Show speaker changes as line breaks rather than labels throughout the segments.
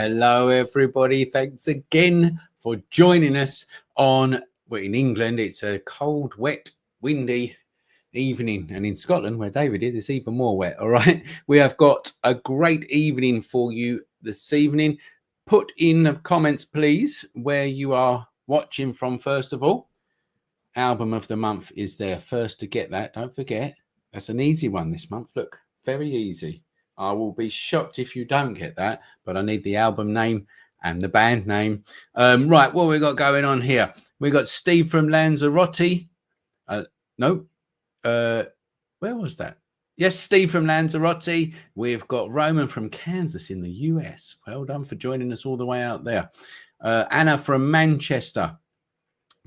Hello, everybody. Thanks again for joining us on, well, in England, it's a cold, wet, windy evening. And in Scotland, where David is, it's even more wet. All right. We have got a great evening for you this evening. Put in the comments, please, where you are watching from, first of all. Album of the month is there. First to get that. Don't forget. That's an easy one this month. Look, very easy. I will be shocked if you don't get that, but I need the album name and the band name. Right, what we got going on here? We got Steve from Lanzarote. Where was that? Yes, Steve from Lanzarote. We've got Roman from Kansas in the US. Well done for joining us all the way out there. Anna from Manchester.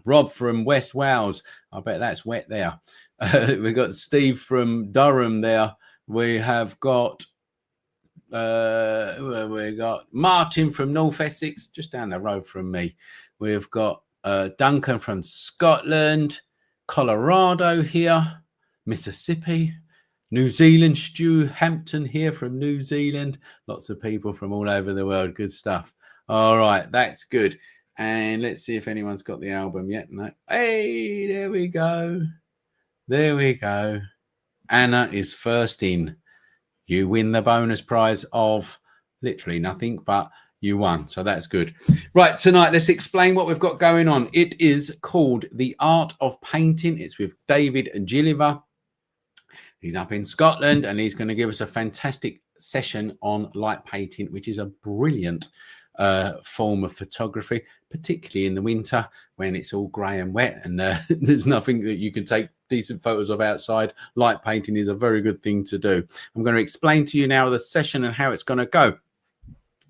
Rob from West Wales. I bet that's wet there. We got Steve from Durham there. We have got Martin from North Essex, just down the road from me. We've got Duncan from Scotland, Colorado here, Mississippi, New Zealand, Stu Hampton here from New Zealand. Lots of people from all over the world. Good stuff. All right, that's good. And let's see if anyone's got the album yet. No. Hey, there we go. There we go. Anna is first in. You win the bonus prize of literally nothing, but you won. So that's good. Right, tonight, let's explain what we've got going on. It is called The Art of Painting. It's with David Gilliver. He's up in Scotland, and he's going to give us a fantastic session on light painting, which is a brilliant form of photography, particularly in the winter when it's all grey and wet and there's nothing that you can take decent photos of outside. Light painting is a very good thing to do. I'm going to explain to you now the session and how it's going to go.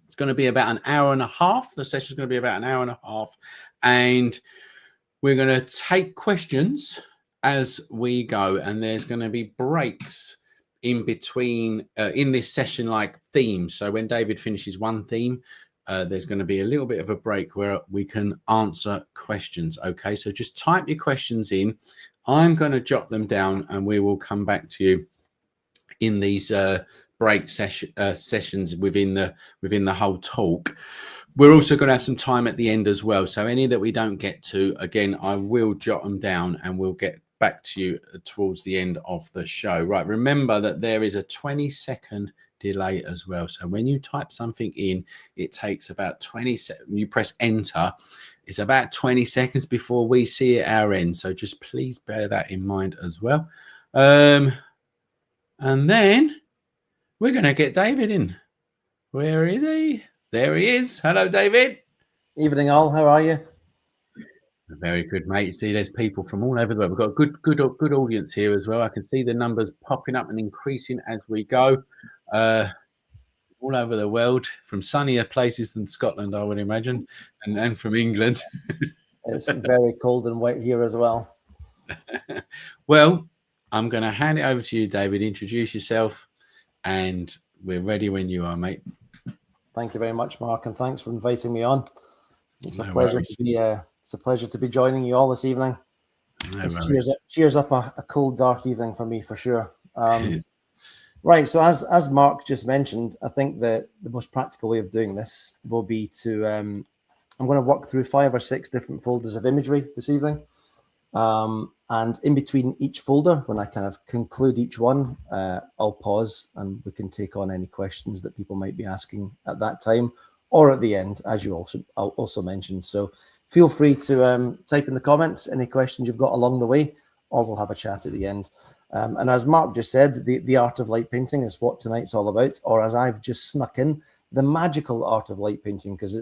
It's going to be about an hour and a half. The session is going to be about an hour and a half, and we're going to take questions as we go, and there's going to be breaks in between in this session, like themes. So when David finishes one theme, there's going to be a little bit of a break where we can answer questions. Okay, so just type your questions in. I'm going to jot them down, and we will come back to you in these break sessions within the whole talk. We're also going to have some time at the end as well. So any that we don't get to, again, I will jot them down, and we'll get back to you towards the end of the show. Right, remember that there is a 20-second delay as well. So when you type something in, it takes about 20 seconds. You press enter, it's about 20 seconds before we see it our end. So just please bear that in mind as well. And then we're going to get David in. Where is he? There he is. Hello, David.
Evening, all. How are you?
Very good, mate. See, there's people from all over the world. We've got a good audience here as well. I can see the numbers popping up and increasing as we go. All over the world, from sunnier places than Scotland, I would imagine, and from England.
It's very cold and wet here as well.
Well, I'm going to hand it over to you, David. Introduce yourself, and we're ready when you are, mate.
Thank you very much, Mark, and thanks for inviting me on. It's
No
a pleasure
worries.
to be. It's a pleasure to be joining you all this evening.
No
It cheers up a cold, dark evening for me, for sure. Right, so as Mark just mentioned, I think that the most practical way of doing this will be to, I'm going to work through 5 or 6 different folders of imagery this evening. And in between each folder, when I kind of conclude each one, I'll pause and we can take on any questions that people might be asking at that time or at the end, as you also mentioned. So feel free to type in the comments any questions you've got along the way, or we'll have a chat at the end. And as Mark just said, the art of light painting is what tonight's all about, or as I've just snuck in, the magical art of light painting, because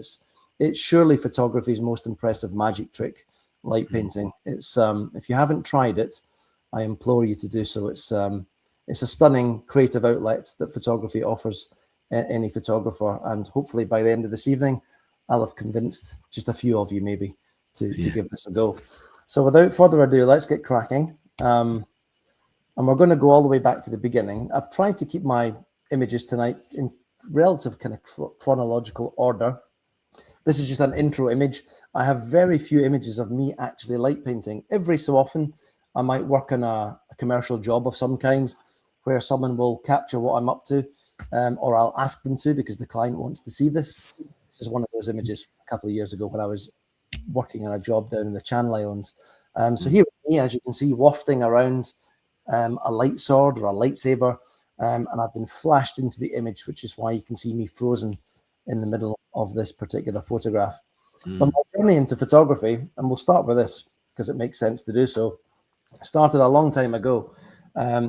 it's surely photography's most impressive magic trick. light painting. It's if you haven't tried it, I implore you to do so. It's a stunning creative outlet that photography offers any photographer, and hopefully by the end of this evening, I'll have convinced just a few of you maybe to give this a go. So without further ado, let's get cracking. And we're going to go all the way back to the beginning. I've tried to keep my images tonight in relative kind of chronological order. This is just an intro image. I have very few images of me actually light painting. Every so often, I might work on a commercial job of some kind where someone will capture what I'm up to, or I'll ask them to because the client wants to see this. This is one of those images a couple of years ago when I was working on a job down in the Channel Islands. So here with me, as you can see, wafting around a light sword or a lightsaber, and I've been flashed into the image, which is why you can see me frozen in the middle of this particular photograph. But my journey into photography, and we'll start with this because it makes sense to do so, started a long time ago.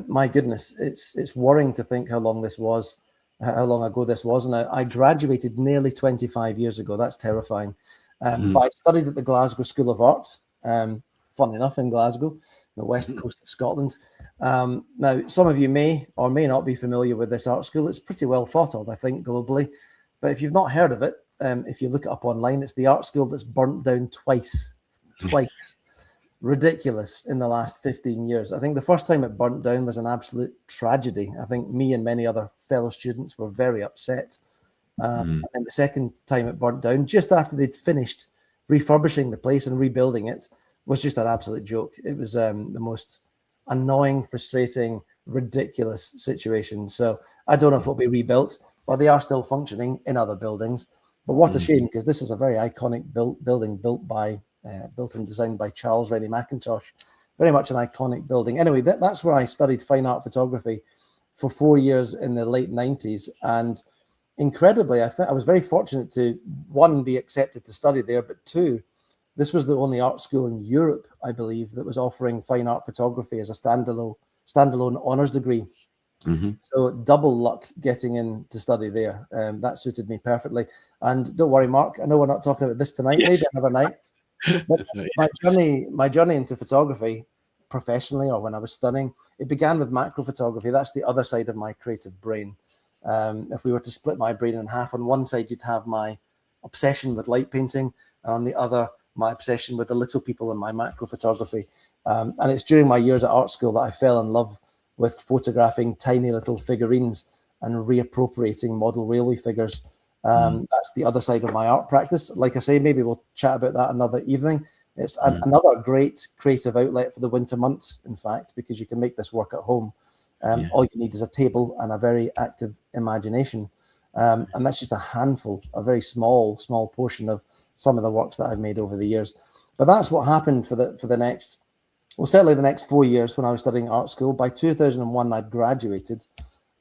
My goodness, it's worrying to think how long ago this was. And I graduated nearly 25 years ago. That's terrifying. But I studied at the Glasgow School of Art, fun enough, in Glasgow, the west coast of Scotland. Now, some of you may or may not be familiar with this art school. It's pretty well thought of, I think, globally. But if you've not heard of it, if you look it up online, it's the art school that's burnt down twice. Ridiculous in the last 15 years. I think the first time it burnt down was an absolute tragedy. I think me and many other fellow students were very upset. And the second time it burnt down, just after they'd finished refurbishing the place and rebuilding it, was just an absolute joke. It was the most annoying, frustrating, ridiculous situation. So I don't know if it'll be rebuilt, but they are still functioning in other buildings. But what a shame, because this is a very iconic building built and designed by Charles Rennie Mackintosh. Very much an iconic building. Anyway, that's where I studied fine art photography for 4 years in the late 90s. And incredibly, I think I was very fortunate to, one, be accepted to study there, but two, this was the only art school in Europe, I believe, that was offering fine art photography as a standalone honours degree. So double luck getting in to study there. That suited me perfectly. And don't worry, Mark, I know we're not talking about this tonight, maybe another night. But my journey into photography professionally, or when I was studying, it began with macro photography. That's the other side of my creative brain. If we were to split my brain in half, on one side you'd have my obsession with light painting, and on the other my obsession with the little people in my macro photography. And it's during my years at art school that I fell in love with photographing tiny little figurines and reappropriating model railway figures. That's the other side of my art practice. Like I say, maybe we'll chat about that another evening. It's another great creative outlet for the winter months, in fact, because you can make this work at home. All you need is a table and a very active imagination. And that's just a handful, a very small portion of some of the works that I've made over the years. But that's what happened for the next, well, certainly the next 4 years when I was studying art school. By 2001, I'd graduated.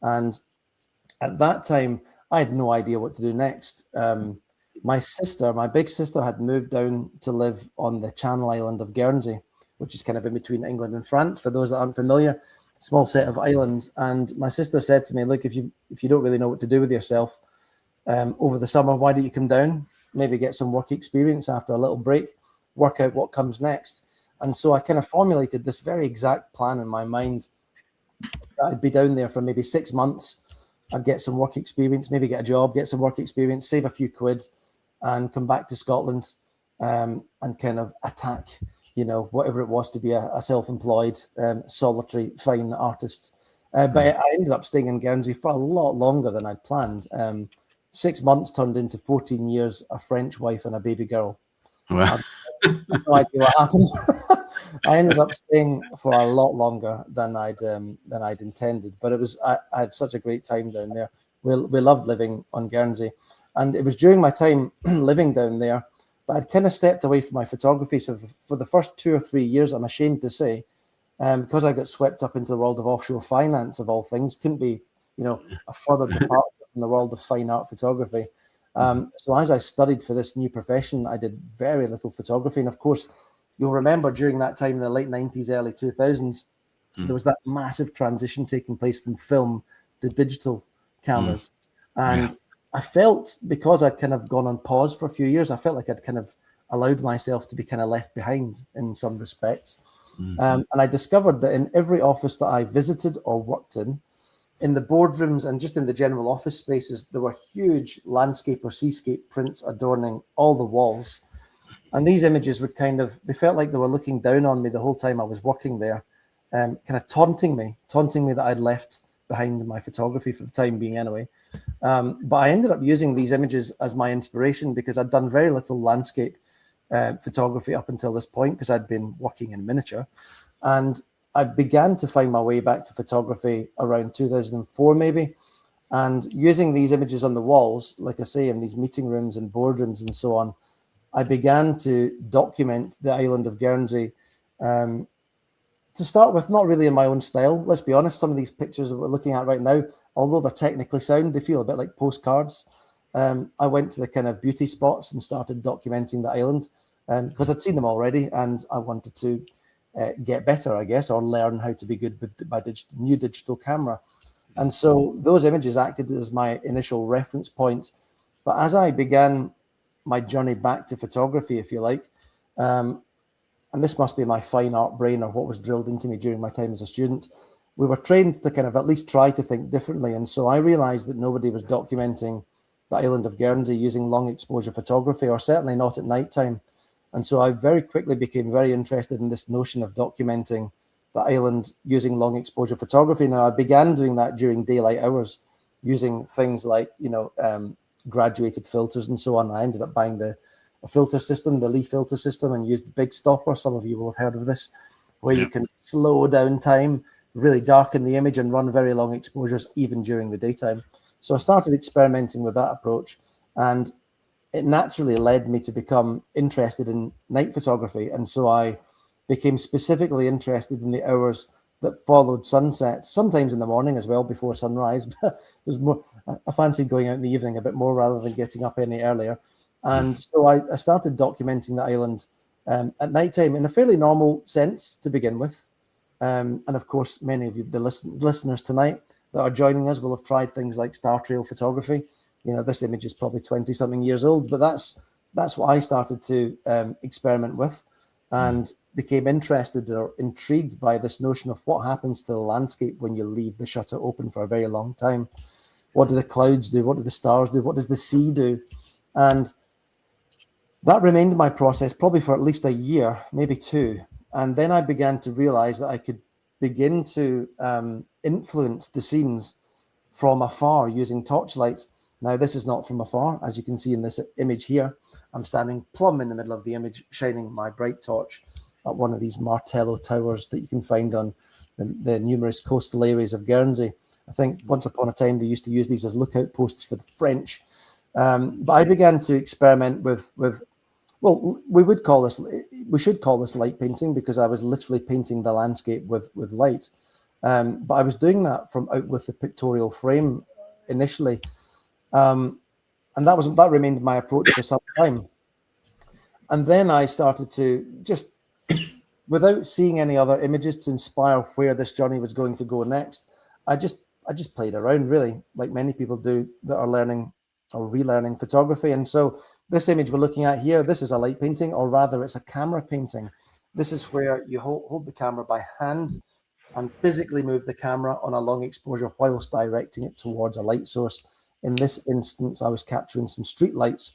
And at that time, I had no idea what to do next. My big sister, had moved down to live on the Channel Island of Guernsey, which is kind of in between England and France, for those that aren't familiar, small set of islands. And my sister said to me, look, if you don't really know what to do with yourself over the summer, why don't you come down, maybe get some work experience after a little break, work out what comes next. And so I kind of formulated this very exact plan in my mind. I'd be down there for maybe 6 months. I'd get some work experience, maybe get a job, get some work experience, save a few quid, and come back to Scotland and kind of attack, whatever it was to be a self-employed, solitary, fine artist. But I ended up staying in Guernsey for a lot longer than I'd planned. 6 months turned into 14 years, a French wife and a baby girl.
Wow.
I have no idea what happened. I ended up staying for a lot longer than I'd intended, but I had such a great time down there. We loved living on Guernsey, and it was during my time living down there that I'd kind of stepped away from my photography. So for the first 2 or 3 years, I'm ashamed to say, because I got swept up into the world of offshore finance, of all things, couldn't be a further departure from the world of fine art photography. So as I studied for this new profession, I did very little photography. And of course, you'll remember during that time in the late 90s, early 2000s, there was that massive transition taking place from film to digital cameras. And I felt, because I'd kind of gone on pause for a few years, I felt like I'd kind of allowed myself to be kind of left behind in some respects. And I discovered that in every office that I visited or worked in the boardrooms and just in the general office spaces, there were huge landscape or seascape prints adorning all the walls. And these images would they felt like they were looking down on me the whole time I was working there, kind of taunting me that I'd left behind my photography for the time being anyway. But I ended up using these images as my inspiration because I'd done very little landscape photography up until this point because I'd been working in miniature. And I began to find my way back to photography around 2004 maybe. And using these images on the walls, like I say, in these meeting rooms and boardrooms and so on, I began to document the island of Guernsey. To start with, not really in my own style. Let's be honest, some of these pictures that we're looking at right now, although they're technically sound, they feel a bit like postcards. I went to the kind of beauty spots and started documenting the island because I'd seen them already and I wanted to get better, I guess, or learn how to be good with my new digital camera. And so those images acted as my initial reference point. But as I began my journey back to photography, if you like, and this must be my fine art brain or what was drilled into me during my time as a student, we were trained to kind of at least try to think differently. And so I realized that nobody was documenting the island of Guernsey using long exposure photography, or certainly not at nighttime. And so I very quickly became very interested in this notion of documenting the island using long exposure photography. Now, I began doing that during daylight hours, using things like, graduated filters and so on. I ended up buying a filter system, the Lee filter system, and used the Big Stopper. Some of you will have heard of this, where you can slow down time, really darken the image and run very long exposures even during the daytime. So I started experimenting with that approach, and it naturally led me to become interested in night photography. And so I became specifically interested in the hours that followed sunset, sometimes in the morning as well before sunrise. But it was more, I fancied going out in the evening a bit more rather than getting up any earlier. And so I started documenting the island at nighttime in a fairly normal sense to begin with. And of course, many of you, the listeners tonight that are joining us, will have tried things like star trail photography. This image is probably 20-something years old, but that's what I started to experiment with, and became interested or intrigued by this notion of what happens to the landscape when you leave the shutter open for a very long time. What do the clouds do? What do the stars do? What does the sea do? And that remained my process probably for at least a year, maybe two. And then I began to realize that I could begin to influence the scenes from afar using torchlight. Now, this is not from afar. As you can see in this image here, I'm standing plumb in the middle of the image, shining my bright torch at one of these Martello towers that you can find on the numerous coastal areas of Guernsey. I think once upon a time, they used to use these as lookout posts for the French. But I began to experiment with well, we should call this light painting, because I was literally painting the landscape with light. But I was doing that from out with the pictorial frame initially. And that remained my approach for some time. And then I started to just, without seeing any other images to inspire where this journey was going to go next, I just played around, really, like many people do that are learning or relearning photography. And so this image we're looking at here, this is a light painting, or rather it's a camera painting. This is where you hold the camera by hand and physically move the camera on a long exposure whilst directing it towards a light source. In this instance, I was capturing some street lights,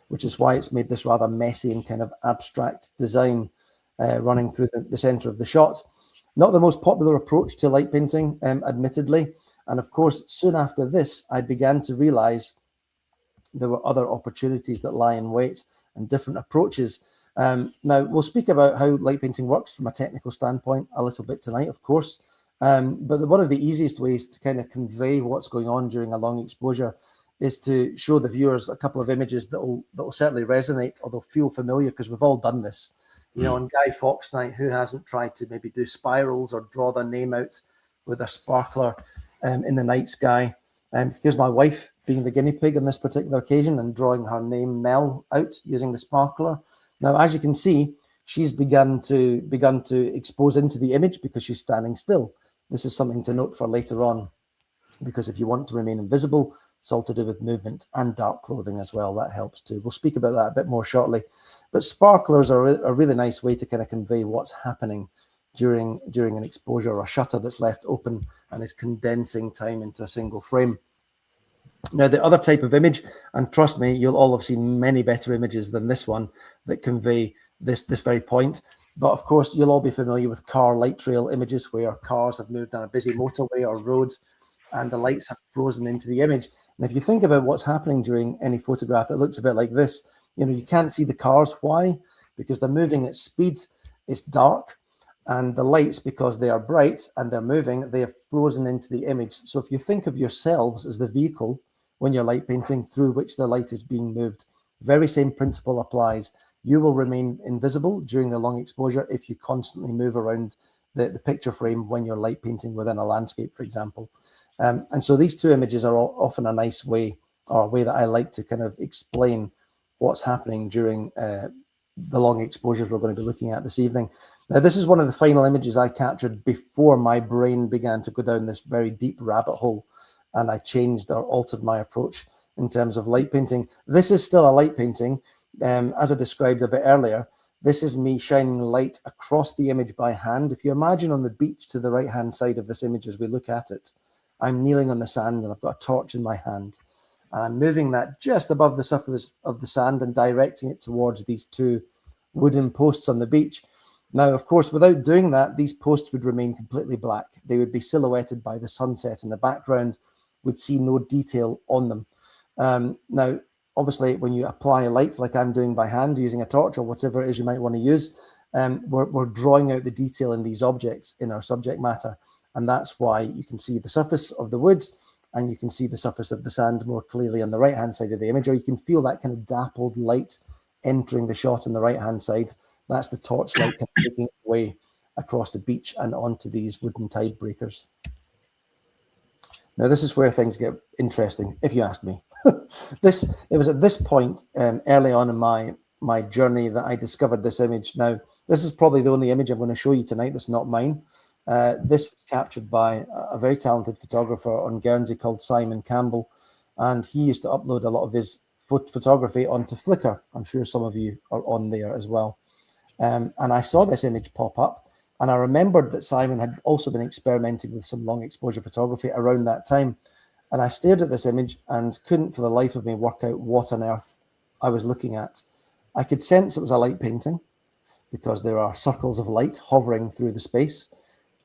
which is why it's made this rather messy and kind of abstract design running through the center of the shot. Not the most popular approach to light painting, admittedly. And of course, soon after this, I began to realize there were other opportunities that lie in wait and different approaches. Now, we'll speak about how light painting works from a technical standpoint a little bit tonight, of course. But one of the easiest ways to kind of convey what's going on during a long exposure is to show the viewers a couple of images that will certainly resonate, or they'll feel familiar, because we've all done this. On Guy Fawkes night, who hasn't tried to maybe do spirals or draw their name out with a sparkler in the night sky? Here's my wife being the guinea pig on this particular occasion and drawing her name Mel out using the sparkler. Now, as you can see, she's begun to expose into the image because she's standing still. This is something to note for later on, because if you want to remain invisible, it's all to do with movement and dark clothing as well. That helps too. We'll speak about that a bit more shortly. But sparklers are a really nice way to kind of convey what's happening during an exposure, or a shutter that's left open and is condensing time into a single frame. Now, the other type of image, and trust me, you'll all have seen many better images than this one that convey this very point. But of course, you'll all be familiar with car light trail images, where cars have moved on a busy motorway or road and the lights have frozen into the image. And if you think about what's happening during any photograph that looks a bit like this, you can't see the cars. Why? Because they're moving at speed, it's dark, and the lights, because they are bright and they're moving, they have frozen into the image. So if you think of yourselves as the vehicle when you're light painting through which the light is being moved, very same principle applies. You will remain invisible during the long exposure if you constantly move around the picture frame when you're light painting within a landscape, for example. And so these two images are often a nice way, or a way that I like to kind of explain what's happening during the long exposures we're going to be looking at this evening. Now, this is one of the final images I captured before my brain began to go down this very deep rabbit hole, and I changed or altered my approach in terms of light painting. This is still a light painting. As I described a bit earlier, this is me shining light across the image by hand. If you imagine on the beach to the right-hand side of this image as we look at it, I'm kneeling on the sand and I've got a torch in my hand. And I'm moving that just above the surface of the sand and directing it towards these two wooden posts on the beach. Now, of course, without doing that, these posts would remain completely black. They would be silhouetted by the sunset in the background, would see no detail on them. Now, obviously, when you apply a light like I'm doing by hand using a torch or whatever it is you might want to use, we're drawing out the detail in these objects in our subject matter. And that's why you can see the surface of the wood and you can see the surface of the sand more clearly on the right-hand side of the image, or you can feel that kind of dappled light entering the shot on the right-hand side. That's the torchlight kind of making its way across the beach and onto these wooden tide breakers. Now, this is where things get interesting, if you ask me. It was at this point early on in my journey that I discovered this image. Now, this is probably the only image I'm going to show you tonight that's not mine. This was captured by a very talented photographer on Guernsey called Simon Campbell, and he used to upload a lot of his photography onto Flickr. I'm sure some of you are on there as well. And I saw this image pop up, and I remembered that Simon had also been experimenting with some long exposure photography around that time. And I stared at this image and couldn't for the life of me work out what on earth I was looking at. I could sense it was a light painting because there are circles of light hovering through the space,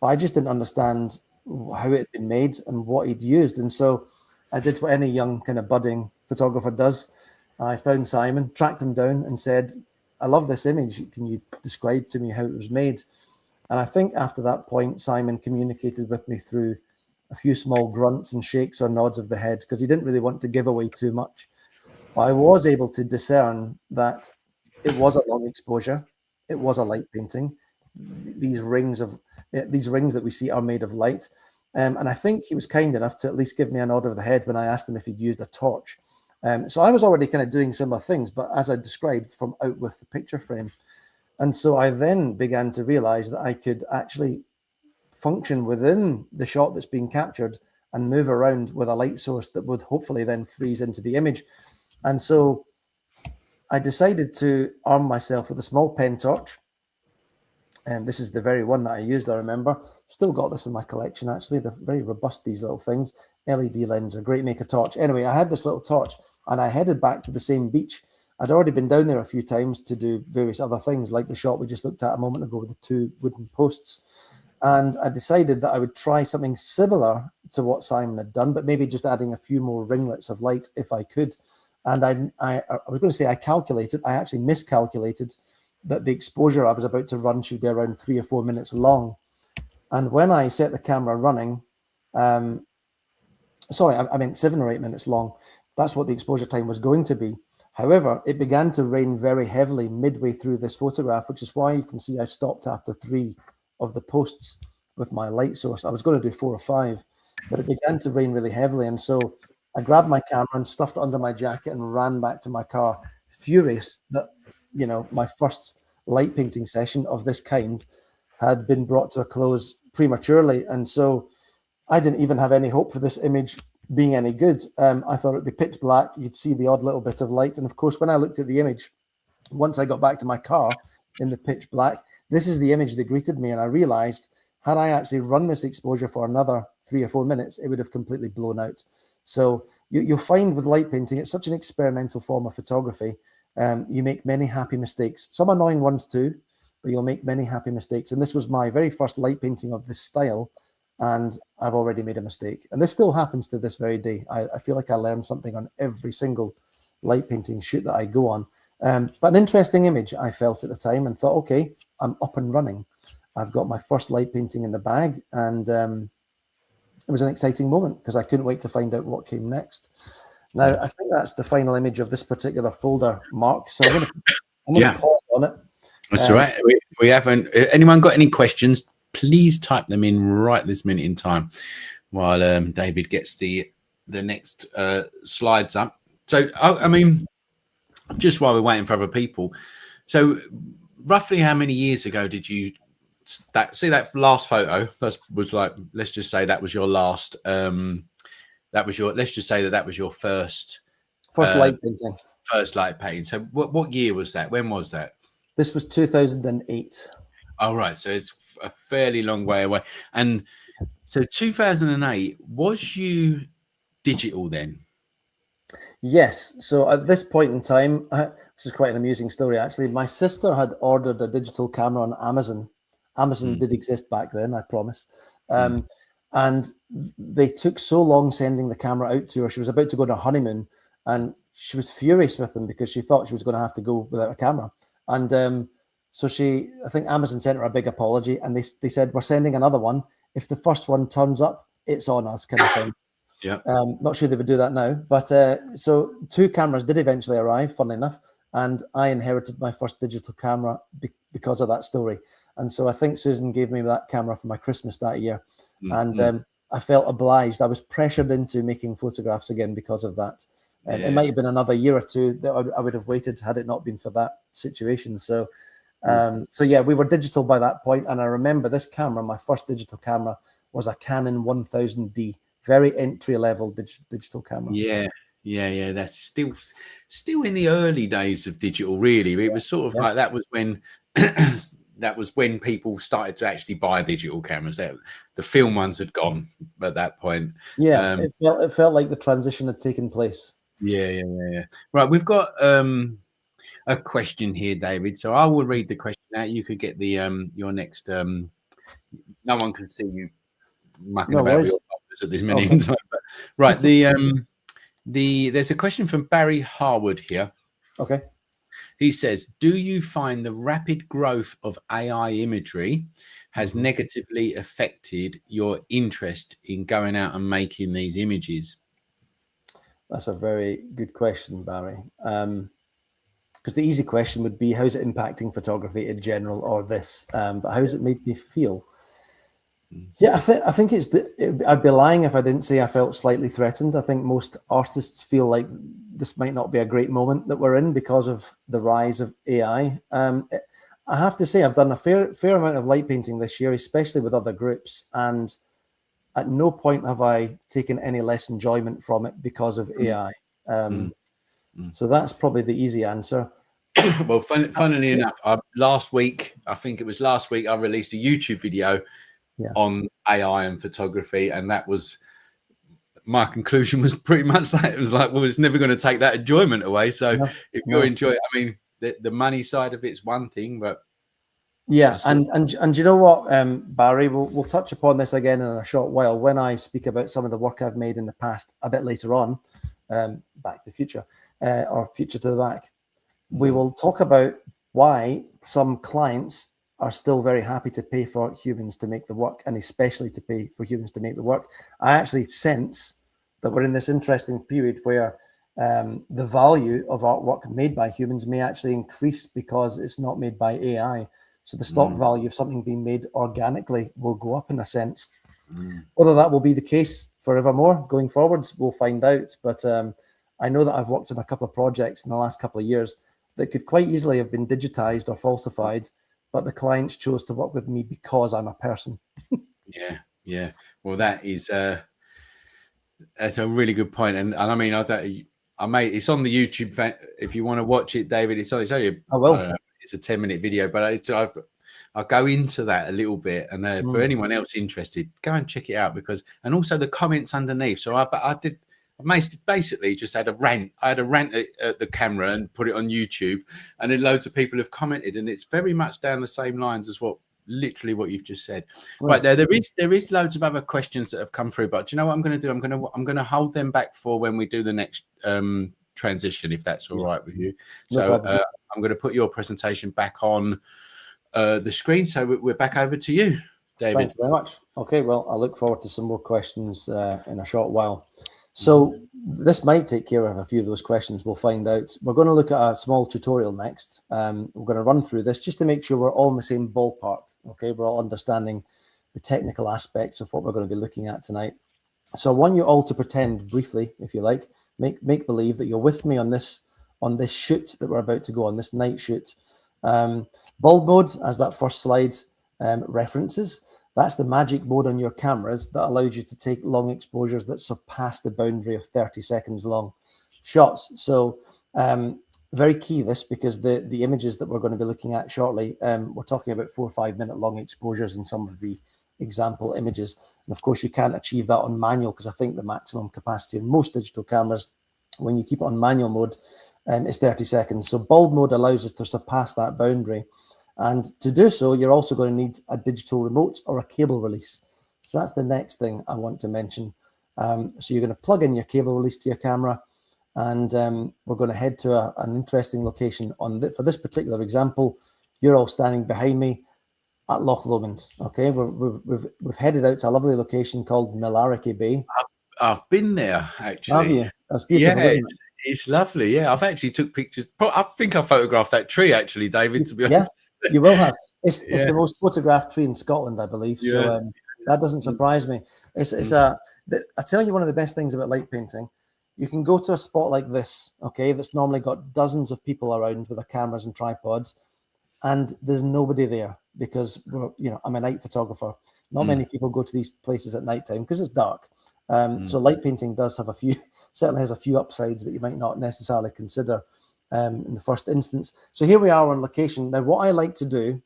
but I just didn't understand how it had been made and what he'd used. And so I did what any young kind of budding photographer does. I found Simon, tracked him down and said, I love this image. Can you describe to me how it was made? And I think after that point, Simon communicated with me through a few small grunts and shakes or nods of the head because he didn't really want to give away too much. But I was able to discern that it was a long exposure. It was a light painting. These rings that we see are made of light. And I think he was kind enough to at least give me a nod of the head when I asked him if he'd used a torch. So I was already kind of doing similar things, but as I described, from out with the picture frame. And so I then began to realize that I could actually function within the shot that's being captured and move around with a light source that would hopefully then freeze into the image. And so I decided to arm myself with a small pen torch. And this is the very one that I used, I remember. Still got this in my collection, actually. They're very robust, these little things. LED lens are great, make a torch. Anyway, I had this little torch and I headed back to the same beach. I'd already been down there a few times to do various other things, like the shot we just looked at a moment ago with the two wooden posts. And I decided that I would try something similar to what Simon had done, but maybe just adding a few more ringlets of light if I could. And I was going to say I actually miscalculated that the exposure I was about to run should be around 3 or 4 minutes long. And when I set the camera running, sorry, I meant 7 or 8 minutes long. That's what the exposure time was going to be. However, it began to rain very heavily midway through this photograph, which is why you can see I stopped after 3 of the posts with my light source. I was going to do 4 or 5, but it began to rain really heavily. And so I grabbed my camera and stuffed it under my jacket and ran back to my car, furious that, you know, my first light painting session of this kind had been brought to a close prematurely. And so I didn't even have any hope for this image being any good. I thought it'd be pitch black. You'd see the odd little bit of light. And of course, when I looked at the image, once I got back to my car in the pitch black, this is the image that greeted me. And I realized, had I actually run this exposure for another 3 or 4 minutes, it would have completely blown out. So you'll find with light painting, it's such an experimental form of photography. You make many happy mistakes, some annoying ones too, but you'll make many happy mistakes. And this was my very first light painting of this style, and I've already made a mistake. And this still happens to this very day. I feel like I learn something on every single light painting shoot that I go on. But an interesting image I felt at the time, and thought, okay, I'm up and running. I've got my first light painting in the bag, and it was an exciting moment because I couldn't wait to find out what came next. Now, I think that's the final image of this particular folder, Mark. So I'm going to pause on it.
That's all right. We haven't. Anyone got any questions? Please type them in right this minute in time, while David gets the next slides up. So, I mean, just while we're waiting for other people. So, roughly how many years ago did you see that last photo? That was like, let's just say that was your last. Let's just say that was your first
light painting.
First light painting. So, what year was that? When was that?
This was 2008.
Oh, right. So it's a fairly long way away. And so 2008, was you digital then?
Yes. So at this point in time, this is quite an amusing story, actually. My sister had ordered a digital camera on Amazon. Amazon did exist back then, I promise. And they took so long sending the camera out to her. She was about to go on a honeymoon, and she was furious with them because she thought she was going to have to go without a camera. And so I think Amazon sent her a big apology, and they said, we're sending another one. If the first one turns up, it's on us, kind of thing.
Yeah.
Not sure they would do that now, but so 2 cameras did eventually arrive, funnily enough, and I inherited my first digital camera because of that story. And so I think Susan gave me that camera for my Christmas that year, and I felt obliged. I was pressured into making photographs again because of that. It might have been another year or two that I would have waited had it not been for that situation. So, so yeah, we were digital by that point. And I remember this camera, my first digital camera, was a Canon 1000D, very entry level digital camera.
Yeah. That's still in the early days of digital. Really, it was sort of like that was when that was when people started to actually buy digital cameras. The film ones had gone at that point.
Yeah, it felt like the transition had taken place.
Yeah. Right, we've got a question here, David. So I will read the question out. You could get the your next. No one can see you mucking about with your folders at this minute. Okay. But, right, there's a question from Barry Harwood here.
Okay.
He says, do you find the rapid growth of AI imagery has negatively affected your interest in going out and making these images?
That's a very good question, Barry. Because the easy question would be, how's it impacting photography in general, or this? But how's it made me feel? Yeah, I think I'd be lying if I didn't say I felt slightly threatened. I think most artists feel like this might not be a great moment that we're in because of the rise of AI. I have to say I've done a fair amount of light painting this year, especially with other groups, and at no point have I taken any less enjoyment from it because of AI. So that's probably the easy answer.
Well, funnily enough, last week, I released a YouTube video on AI and photography, and that was my conclusion. Was pretty much that. It was like, well, it's never going to take that enjoyment away. So if you enjoy it, I mean, the money side of it's one thing, but
and you know what, Barry, we'll touch upon this again in a short while when I speak about some of the work I've made in the past a bit later on, Back to the Future, or Future to the Back. We will talk about why some clients are still very happy to pay for humans to make the work, and especially to pay for humans to make the work. I actually sense that we're in this interesting period where the value of artwork made by humans may actually increase because it's not made by AI. So the stock value of something being made organically will go up in a sense. Whether that will be the case forevermore going forwards, we'll find out. But I know that I've worked on a couple of projects in the last couple of years that could quite easily have been digitized or falsified, but the clients chose to work with me because I'm a person. Yeah.
Well, that's a really good point. And I mean, it's on the YouTube. If you want to watch it, David, it's only
I will.
I don't know, it's a 10-minute video, but I'll go into that a little bit. And for anyone else interested, go and check it out and also the comments underneath. So I basically just had a rant. I had a rant at the camera and put it on YouTube, and then loads of people have commented, and it's very much down the same lines as literally what you've just said. Right there is loads of other questions that have come through, but do you know what I'm going to do? I'm going to hold them back for when we do the next transition, if that's all right with you. So I'm going to put your presentation back on the screen. So we're back over to you, David.
Thank you very much. Okay, well, I look forward to some more questions in a short while. So this might take care of a few of those questions. We'll find out. We're going to look at a small tutorial next. We're going to run through this just to make sure we're all in the same ballpark. Okay, we're all understanding the technical aspects of what we're going to be looking at tonight. So I want you all to pretend briefly, if you like, make believe that you're with me on this shoot that we're about to go on, this night shoot. Bulb mode, as that first slide references, that's the magic mode on your cameras that allows you to take long exposures that surpass the boundary of 30 seconds long shots. So very key this, because the images that we're going to be looking at shortly, we're talking about 4 or 5 minute long exposures in some of the example images. And of course, you can't achieve that on manual, because I think the maximum capacity in most digital cameras, when you keep it on manual mode, is 30 seconds. So bulb mode allows us to surpass that boundary. And to do so, you're also going to need a digital remote or a cable release. So that's the next thing I want to mention. So you're going to plug in your cable release to your camera, and we're going to head to an interesting location. For this particular example, you're all standing behind me at Loch Lomond. Okay, we've headed out to a lovely location called Millarity Bay.
I've been there, actually.
Have you? That's beautiful, isn't it?
It's lovely. Yeah, I've actually took pictures. I think I photographed that tree, actually, David, to be honest.
Yeah, you will have. It's the most photographed tree in Scotland, I believe.
Yeah.
So that doesn't surprise me. I tell you, one of the best things about light painting, you can go to a spot like this, okay, that's normally got dozens of people around with their cameras and tripods, and there's nobody there because I'm a night photographer. Not many people go to these places at nighttime because it's dark. So light painting does have certainly has a few upsides that you might not necessarily consider in the first instance. So here we are on location. Now, what I like to do,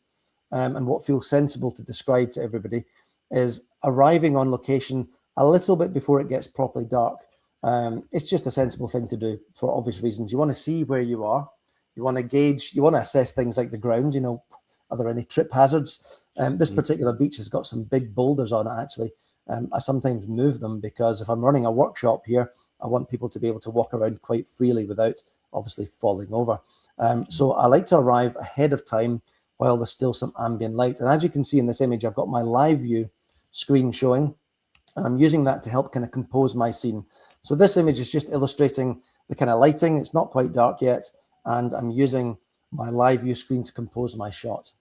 and what feels sensible to describe to everybody, is arriving on location a little bit before it gets properly dark. It's just a sensible thing to do for obvious reasons. You want to see where you are. You want to gauge, you want to assess things like the ground, are there any trip hazards? This particular beach has got some big boulders on it, actually. I sometimes move them because if I'm running a workshop here, I want people to be able to walk around quite freely without obviously falling over. So I like to arrive ahead of time while there's still some ambient light. And as you can see in this image, I've got my live view screen showing, and I'm using that to help kind of compose my scene. So this image is just illustrating the kind of lighting. It's not quite dark yet, and I'm using my live view screen to compose my shot.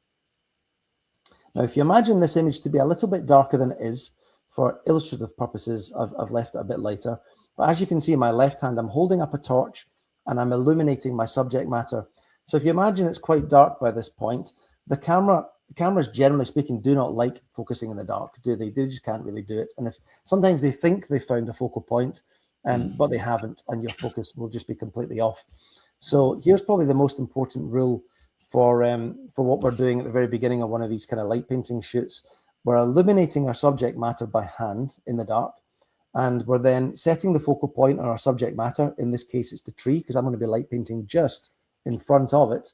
Now, if you imagine this image to be a little bit darker than it is, for illustrative purposes, I've left it a bit lighter. But as you can see in my left hand, I'm holding up a torch and I'm illuminating my subject matter. So if you imagine it's quite dark by this point, the cameras, generally speaking, do not like focusing in the dark, do they? They just can't really do it. And sometimes they think they found a focal point, but they haven't, and your focus will just be completely off. So here's probably the most important rule for what we're doing at the very beginning of one of these kind of light painting shoots. We're illuminating our subject matter by hand in the dark, and we're then setting the focal point on our subject matter. In this case, it's the tree, because I'm going to be light painting just in front of it.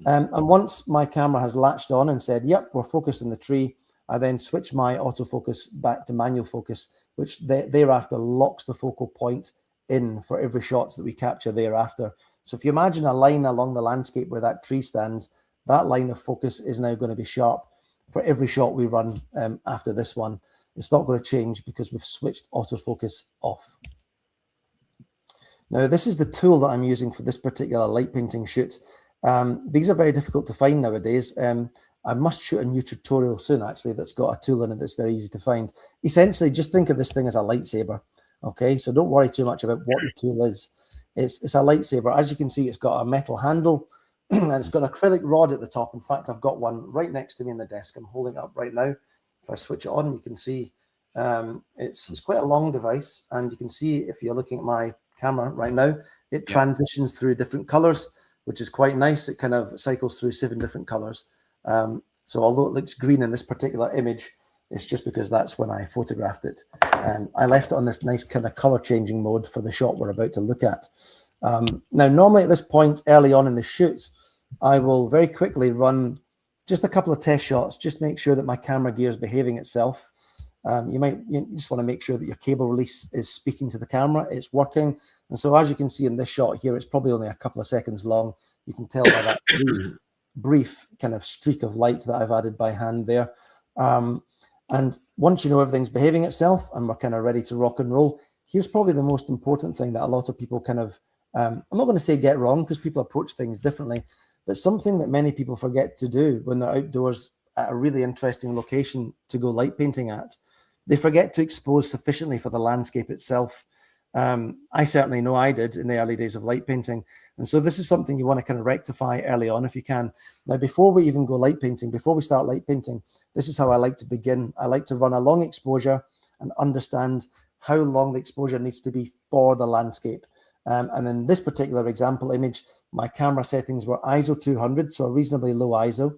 And once my camera has latched on and said, yep, we're focused on the tree, I then switch my autofocus back to manual focus, which thereafter locks the focal point in for every shot that we capture thereafter. So if you imagine a line along the landscape where that tree stands, that line of focus is now going to be sharp for every shot we run after this one. It's not going to change because we've switched autofocus off. Now, this is the tool that I'm using for this particular light painting shoot. These are very difficult to find nowadays. I must shoot a new tutorial soon, actually, that's got a tool in it that's very easy to find. Essentially, just think of this thing as a lightsaber. Okay, so don't worry too much about what the tool is. It's a lightsaber. As you can see, it's got a metal handle and it's got an acrylic rod at the top. In fact, I've got one right next to me in the desk. I'm holding it up right now. If I switch it on, you can see it's quite a long device, and you can see if you're looking at my camera right now, it transitions through different colors, which is quite nice. It kind of cycles through 7 different colors. So although it looks green in this particular image, it's just because that's when I photographed it. I left it on this nice kind of color changing mode for the shot we're about to look at. Now, normally at this point early on in the shoot, I will very quickly run just a couple of test shots, just make sure that my camera gear is behaving itself. You just want to make sure that your cable release is speaking to the camera, it's working. And so as you can see in this shot here, it's probably only a couple of seconds long. You can tell by that brief kind of streak of light that I've added by hand there. And once you know everything's behaving itself and we're kind of ready to rock and roll, here's probably the most important thing that a lot of people kind of, I'm not going to say get wrong because people approach things differently, but something that many people forget to do when they're outdoors at a really interesting location to go light painting at. They forget to expose sufficiently for the landscape itself. I certainly know I did in the early days of light painting. And so this is something you want to kind of rectify early on if you can. Now, before we even go light painting, before we start light painting, this is how I like to begin. I like to run a long exposure and understand how long the exposure needs to be for the landscape. And in this particular example image, my camera settings were ISO 200, so a reasonably low ISO,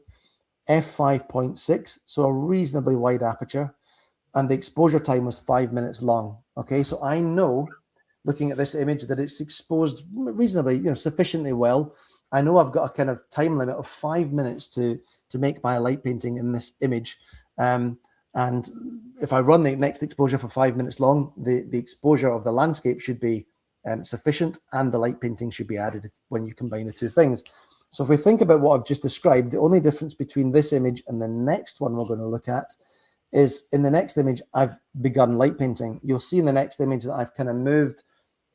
f5.6, so a reasonably wide aperture, and the exposure time was 5 minutes long. Okay, so I know, looking at this image, that it's exposed reasonably, sufficiently well. I know I've got a kind of time limit of 5 minutes to make my light painting in this image. And if I run the next exposure for 5 minutes long, the exposure of the landscape should be sufficient, and the light painting should be added when you combine the two things. So if we think about what I've just described, the only difference between this image and the next one we're going to look at is in the next image, I've begun light painting. You'll see in the next image that I've kind of moved,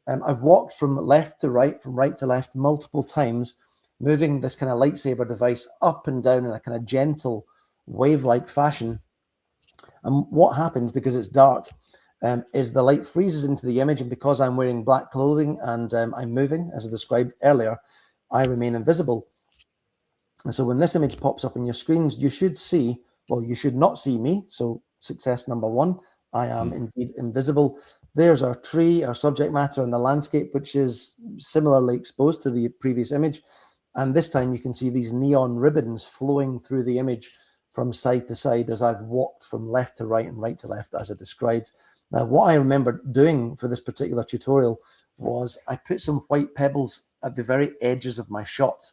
I've walked from left to right, from right to left multiple times, moving this kind of lightsaber device up and down in a kind of gentle wave-like fashion. And what happens, because it's dark, is the light freezes into the image, and because I'm wearing black clothing and I'm moving, as I described earlier, I remain invisible. And so when this image pops up on your screens, you should see, well, you should not see me. So success number one, I am indeed invisible. There's our tree, our subject matter, and the landscape, which is similarly exposed to the previous image. And this time you can see these neon ribbons flowing through the image from side to side as I've walked from left to right and right to left, as I described. Now, what I remember doing for this particular tutorial was I put some white pebbles at the very edges of my shot,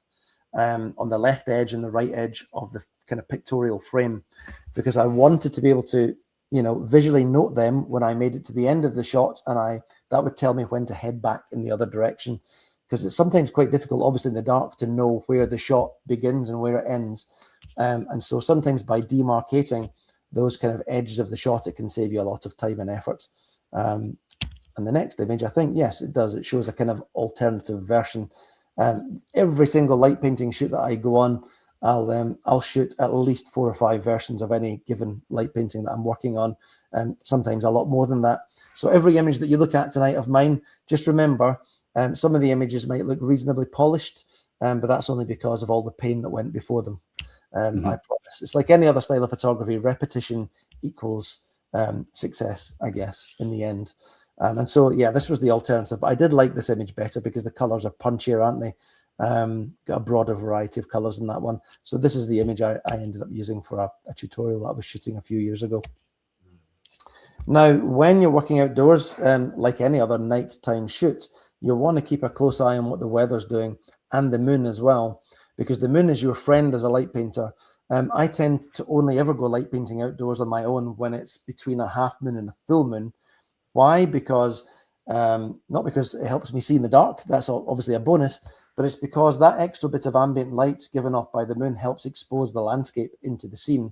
on the left edge and the right edge of the kind of pictorial frame, because I wanted to be able to, visually note them when I made it to the end of the shot, and that would tell me when to head back in the other direction, because it's sometimes quite difficult, obviously in the dark, to know where the shot begins and where it ends. And so sometimes by demarcating those kind of edges of the shot, it can save you a lot of time and effort. And the next image, I think, yes, it does. It shows a kind of alternative version. Every single light painting shoot that I go on, I'll shoot at least 4 or 5 versions of any given light painting that I'm working on, sometimes a lot more than that. So every image that you look at tonight of mine, just remember, some of the images might look reasonably polished, but that's only because of all the pain that went before them. I promise. It's like any other style of photography, repetition equals success, I guess, in the end. And so, yeah, this was the alternative. But I did like this image better because the colors are punchier, aren't they? Got a broader variety of colors in that one. So this is the image I ended up using for a tutorial that I was shooting a few years ago. Now, when you're working outdoors, like any other nighttime shoot, you'll want to keep a close eye on what the weather's doing, and the moon as well, because the moon is your friend as a light painter. I tend to only ever go light painting outdoors on my own when it's between a half moon and a full moon. Why? Because not because it helps me see in the dark, that's obviously a bonus, but it's because that extra bit of ambient light given off by the moon helps expose the landscape into the scene.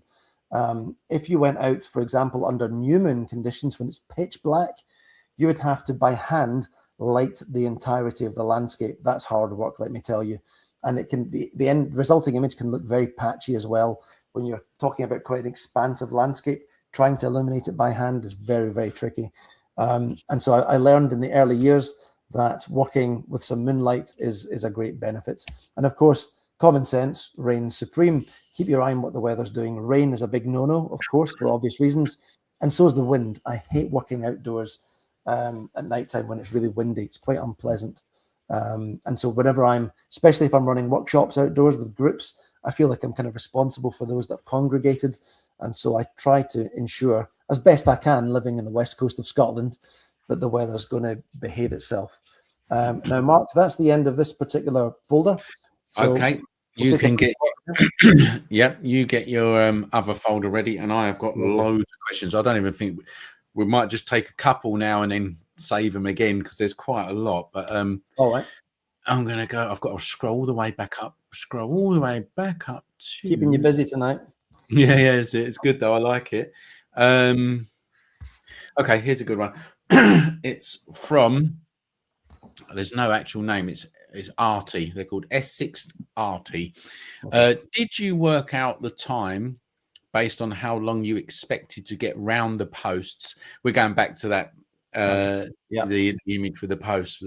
If you went out, for example, under new moon conditions when it's pitch black, you would have to by hand light the entirety of the landscape. That's hard work, let me tell you. And it can the end resulting image can look very patchy as well. When you're talking about quite an expansive landscape, trying to illuminate it by hand is very, very tricky. And so I learned in the early years that working with some moonlight is a great benefit. And of course, common sense reigns supreme. Keep your eye on what the weather's doing. Rain is a big no-no, of course, for obvious reasons. And so is the wind. I hate working outdoors at night time when it's really windy. It's quite unpleasant. And so whenever especially if I'm running workshops outdoors with groups, I feel like I'm kind of responsible for those that have congregated. And so I try to ensure, as best I can, living in the west coast of Scotland, that the weather's going to behave itself. Now, Mark, that's the end of this particular folder. So
okay, you can get you get your other folder ready, and I have got loads of questions. I don't even think we might just take a couple now and then save them again because there's quite a lot. But
all right,
I'm gonna go. I've got to scroll all the way back up. Scroll all the way back up to
keeping you busy tonight.
Yeah, it's good though. I like it. Okay, here's a good one. It's from. There's no actual name. It's Arty. They're called S6 Arty. Okay. Did you work out the time based on how long you expected to get round the posts? We're going back to that the image with the posts,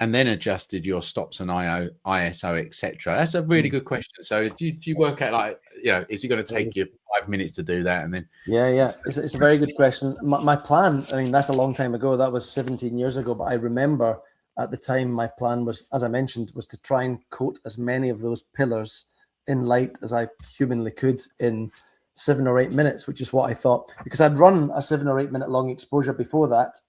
and then adjusted your stops and ISO, etc. That's a really good question. So do you work out, like, is it going to take you 5 minutes to do that? And then
it's a very good question. My plan, I mean, that's a long time ago. That was 17 years ago, but I remember at the time my plan was, as I mentioned, was to try and coat as many of those pillars in light as I humanly could in 7 or 8 minutes, which is what I thought, because I'd run a 7 or 8 minute long exposure before that.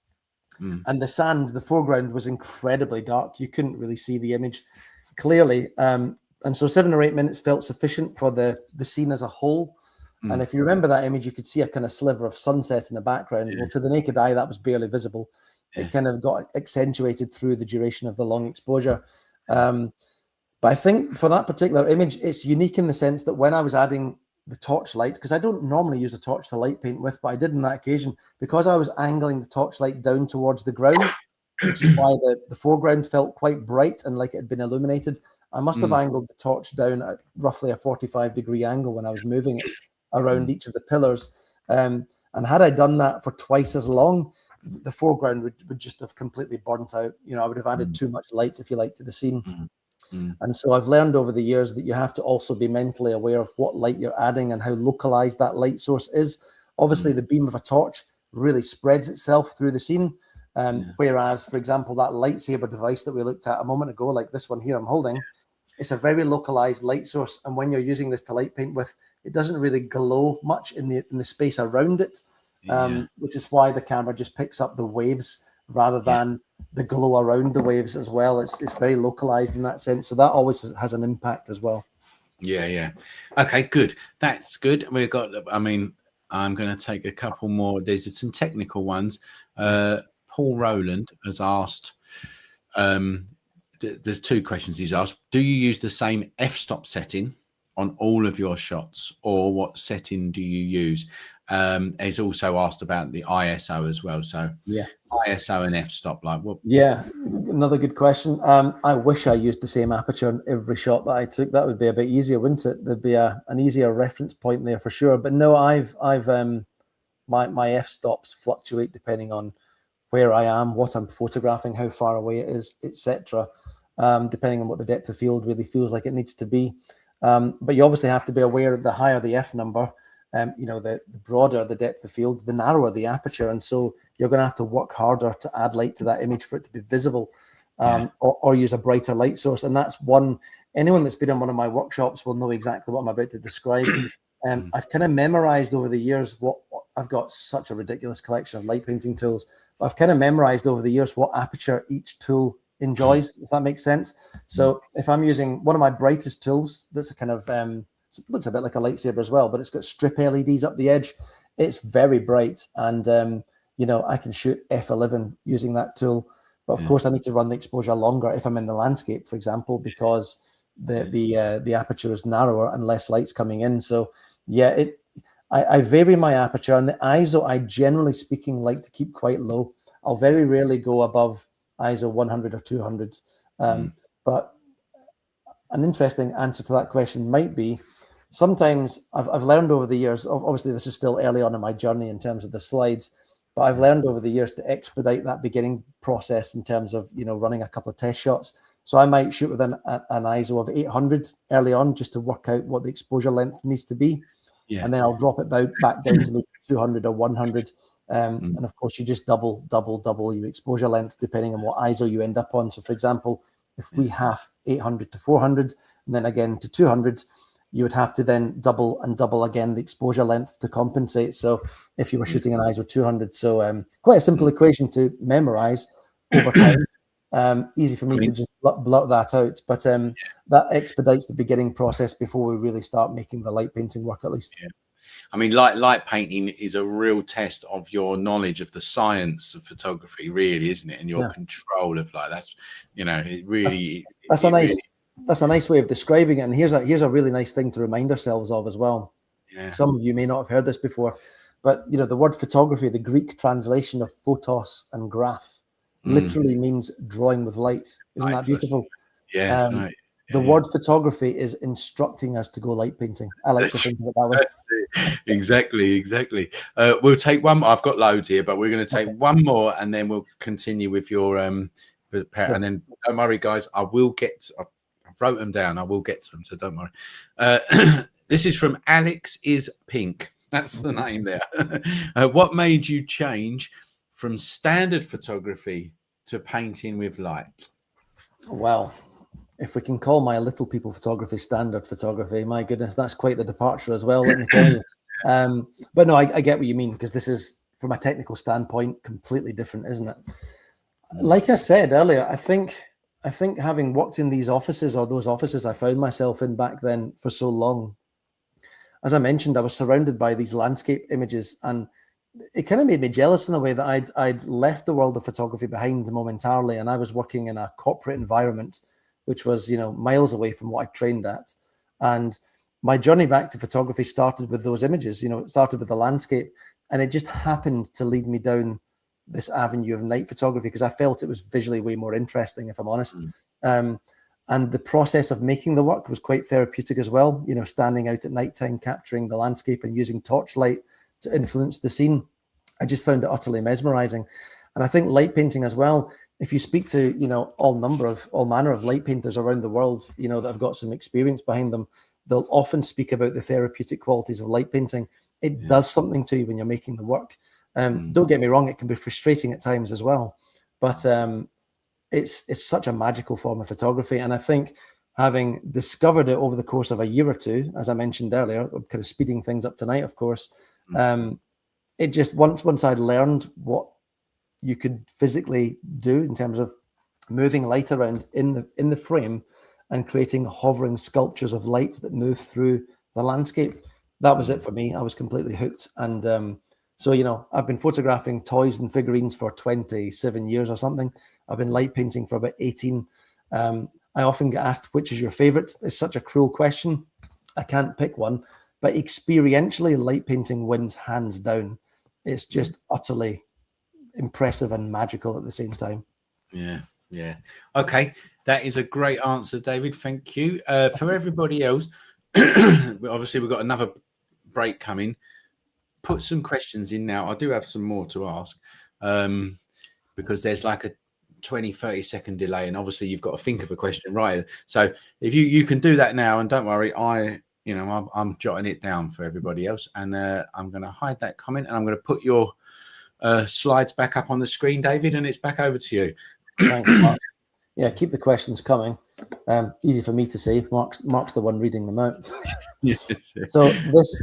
And the sand, the foreground was incredibly dark. You couldn't really see the image clearly. And so 7 or 8 minutes felt sufficient for the scene as a whole. And if you remember that image, you could see a kind of sliver of sunset in the background. Well, to the naked eye, that was barely visible. It kind of got accentuated through the duration of the long exposure. But I think for that particular image, it's unique in the sense that when I was adding the torchlight, because I don't normally use a torch to light paint with, but I did on that occasion, because I was angling the torchlight down towards the ground, which is why the foreground felt quite bright and like it had been illuminated. I must have angled the torch down at roughly a 45-degree angle when I was moving it around each of the pillars. And had I done that for twice as long, the foreground would just have completely burnt out. I would have added too much light, if you like, to the scene. And so I've learned over the years that you have to also be mentally aware of what light you're adding and how localized that light source is. Obviously, the beam of a torch really spreads itself through the scene. Whereas, for example, that lightsaber device that we looked at a moment ago, like this one here I'm holding, it's a very localized light source. And when you're using this to light paint with, it doesn't really glow much in the space around it, which is why the camera just picks up the waves rather than the glow around the waves as well. It's very localized in that sense. So that always has an impact as well.
Yeah. Okay, good. That's good. We've got, I'm going to take a couple more. There's some technical ones. Paul Rowland has asked, there's two questions he's asked. Do you use the same f-stop setting on all of your shots, or what setting do you use? He's also asked about the ISO as well. So ISO and f-stop, like what?
Yeah, another good question. I wish I used the same aperture in every shot that I took. That would be a bit easier, wouldn't it? There'd be an easier reference point there for sure. But no, my f-stops fluctuate depending on where I am, what I'm photographing, how far away it is, etc. Depending on what the depth of field really feels like it needs to be. But you obviously have to be aware that the higher the f number, the broader the depth of field, the narrower the aperture. And so you're going to have to work harder to add light to that image for it to be visible, or use a brighter light source. And that's anyone that's been on one of my workshops will know exactly what I'm about to describe. I've kind of memorized over the years I've got such a ridiculous collection of light painting tools, but I've kind of memorized over the years what aperture each tool enjoys, if that makes sense. So if I'm using one of my brightest tools, that's a kind of, it looks a bit like a lightsaber as well, but it's got strip LEDs up the edge. It's very bright. And, I can shoot f11 using that tool. But of course I need to run the exposure longer if I'm in the landscape, for example, because the aperture is narrower and less light's coming in. So I vary my aperture, and the ISO, I generally speaking like to keep quite low. I'll very rarely go above ISO 100 or 200. But an interesting answer to that question might be, sometimes I've learned over the years, obviously this is still early on in my journey in terms of the slides, but I've learned over the years to expedite that beginning process in terms of, running a couple of test shots. So I might shoot with an ISO of 800 early on just to work out what the exposure length needs to be. And then I'll drop it back down to maybe 200 or 100 And of course, you just double your exposure length depending on what ISO you end up on. So for example, if we have 800 to 400 and then again to 200, you would have to then double and double again the exposure length to compensate. So if you were shooting an ISO 200, so quite a simple equation to memorize over time. Easy for me to just blurt that out, but that expedites the beginning process before we really start making the light painting work, at least.
Yeah. I mean, light painting is a real test of your knowledge of the science of photography, really, isn't it? And your control of that's, it really.
That's a nice way of describing it. And here's a really nice thing to remind ourselves of as well. Yeah. Some of you may not have heard this before, but the word photography, the Greek translation of photos and graph, literally means drawing with light. Isn't that beautiful?
Yes, right.
The word photography is instructing us to go light painting. I like to think of it that way.
Exactly. We'll take one. I've got loads here, but we're going to take one more, and then we'll continue with your and then don't worry, guys. I will get. I wrote them down. I will get to them, so don't worry. This is from Alex is Pink. That's the name there. What made you change from standard photography to painting with light?
Well, if we can call my little people photography standard photography, my goodness, that's quite the departure as well, let me tell you. But no, I get what you mean, because this is, from a technical standpoint, completely different, isn't it? Like I said earlier, I think having worked in these offices, or those offices I found myself in back then for so long, as I mentioned, I was surrounded by these landscape images, and it kind of made me jealous in a way that I'd left the world of photography behind momentarily, and I was working in a corporate environment, which was, miles away from what I trained at. And my journey back to photography started with those images. It started with the landscape, and it just happened to lead me down this avenue of night photography because I felt it was visually way more interesting, if I'm honest. And the process of making the work was quite therapeutic as well. Standing out at nighttime, capturing the landscape and using torchlight to influence the scene. I just found it utterly mesmerizing. And I think light painting as well, if you speak to, all manner of light painters around the world, that have got some experience behind them, they'll often speak about the therapeutic qualities of light painting. It does something to you when you're making the work. Don't get me wrong, it can be frustrating at times as well, but it's such a magical form of photography. And I think having discovered it over the course of a year or two, as I mentioned earlier, I'm kind of speeding things up tonight, of course, it just, once I'd learned what you could physically do in terms of moving light around in the frame and creating hovering sculptures of light that move through the landscape, that was it for me. I was completely hooked. And so, I've been photographing toys and figurines for 27 years or something. I've been light painting for about 18. I often get asked, which is your favorite? It's such a cruel question. I can't pick one, but experientially, light painting wins hands down. It's just utterly impressive and magical at the same time.
Yeah. Okay, that is a great answer, David. Thank you. For everybody else, obviously we've got another break coming. Put some questions in now. I do have some more to ask because there's like a 20-30 second delay, and obviously you've got to think of a question, right? So if you can do that now, and don't worry, I'm jotting it down for everybody else, and I'm going to hide that comment, and I'm going to put your slides back up on the screen, David, and it's back over to you.
Thanks, Mark. Yeah, keep the questions coming. Easy for me to say. Mark's the one reading them out.
Yes.
So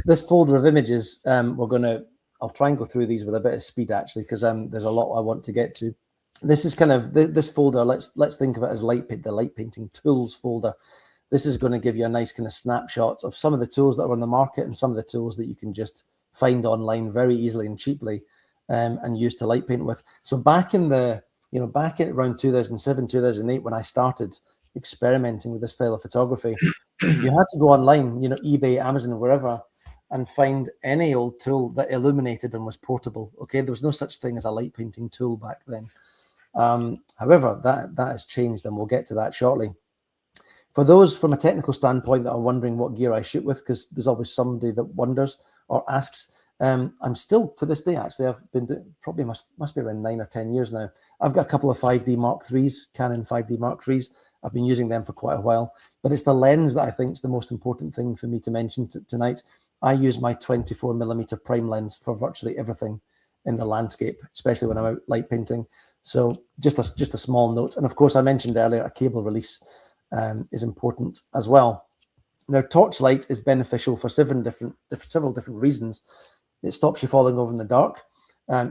this folder of images, I'll try and go through these with a bit of speed actually, because there's a lot I want to get to. This is kind of this folder. Let's think of it as the light painting tools folder. This is going to give you a nice kind of snapshot of some of the tools that are on the market and some of the tools that you can just find online very easily and cheaply and use to light paint with. So back in back at around 2007, 2008, when I started experimenting with this style of photography, you had to go online, eBay, Amazon, wherever, and find any old tool that illuminated and was portable. Okay, there was no such thing as a light painting tool back then. However, that has changed, and we'll get to that shortly. For those from a technical standpoint that are wondering what gear I shoot with, because there's always somebody that wonders or asks, I'm still, to this day, actually, I've been doing, probably must be around 9 or 10 years now. I've got a couple of 5D Mark IIIs, Canon 5D Mark IIIs. I've been using them for quite a while, but it's the lens that I think is the most important thing for me to mention tonight. I use my 24mm prime lens for virtually everything. in the landscape, especially when I'm out light painting. So just a small note. And of course, I mentioned earlier, a cable release is important as well. Now, torchlight is beneficial for several different reasons. It stops you falling over in the dark.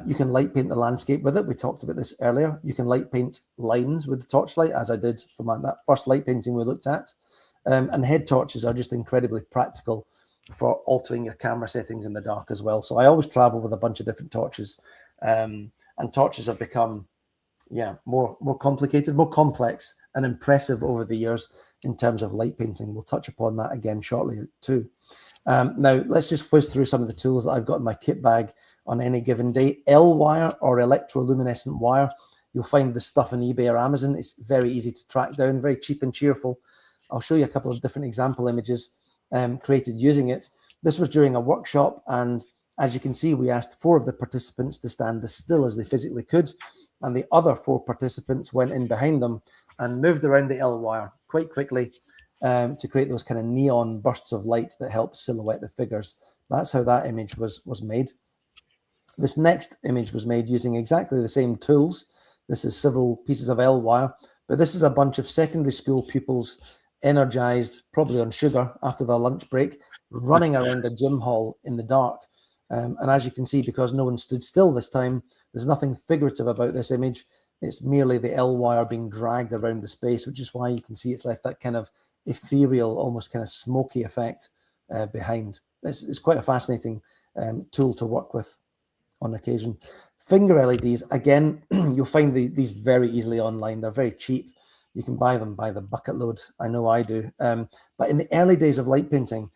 You can light paint the landscape with it. We talked about this earlier. You can light paint lines with the torchlight, as I did for that first light painting we looked at. And head torches are just incredibly practical for altering your camera settings in the dark as well. So I always travel with a bunch of different torches, and torches have become, more complicated, more complex, and impressive over the years in terms of light painting. We'll touch upon that again shortly too. Now, let's just whiz through some of the tools that I've got in my kit bag on any given day. L-wire or electroluminescent wire. You'll find this stuff on eBay or Amazon. It's very easy to track down, very cheap and cheerful. I'll show you a couple of different example images created using it. This was during a workshop, and as you can see, we asked 4 of the participants to stand as still as they physically could, and the other 4 participants went in behind them and moved around the L-wire quite quickly to create those kind of neon bursts of light that help silhouette the figures. That's how that image was made. This next image was made using exactly the same tools. This is several pieces of L-wire, but this is a bunch of secondary school pupils, energized, probably on sugar after their lunch break, running around a gym hall in the dark. And as you can see, because no one stood still this time, there's nothing figurative about this image. It's merely the L-wire being dragged around the space, which is why you can see it's left that kind of ethereal, almost kind of smoky effect behind. It's quite a fascinating tool to work with on occasion. Finger LEDs, again, you'll find these very easily online. They're very cheap. You can buy them by the bucket load. I know I do. But in the early days of light painting,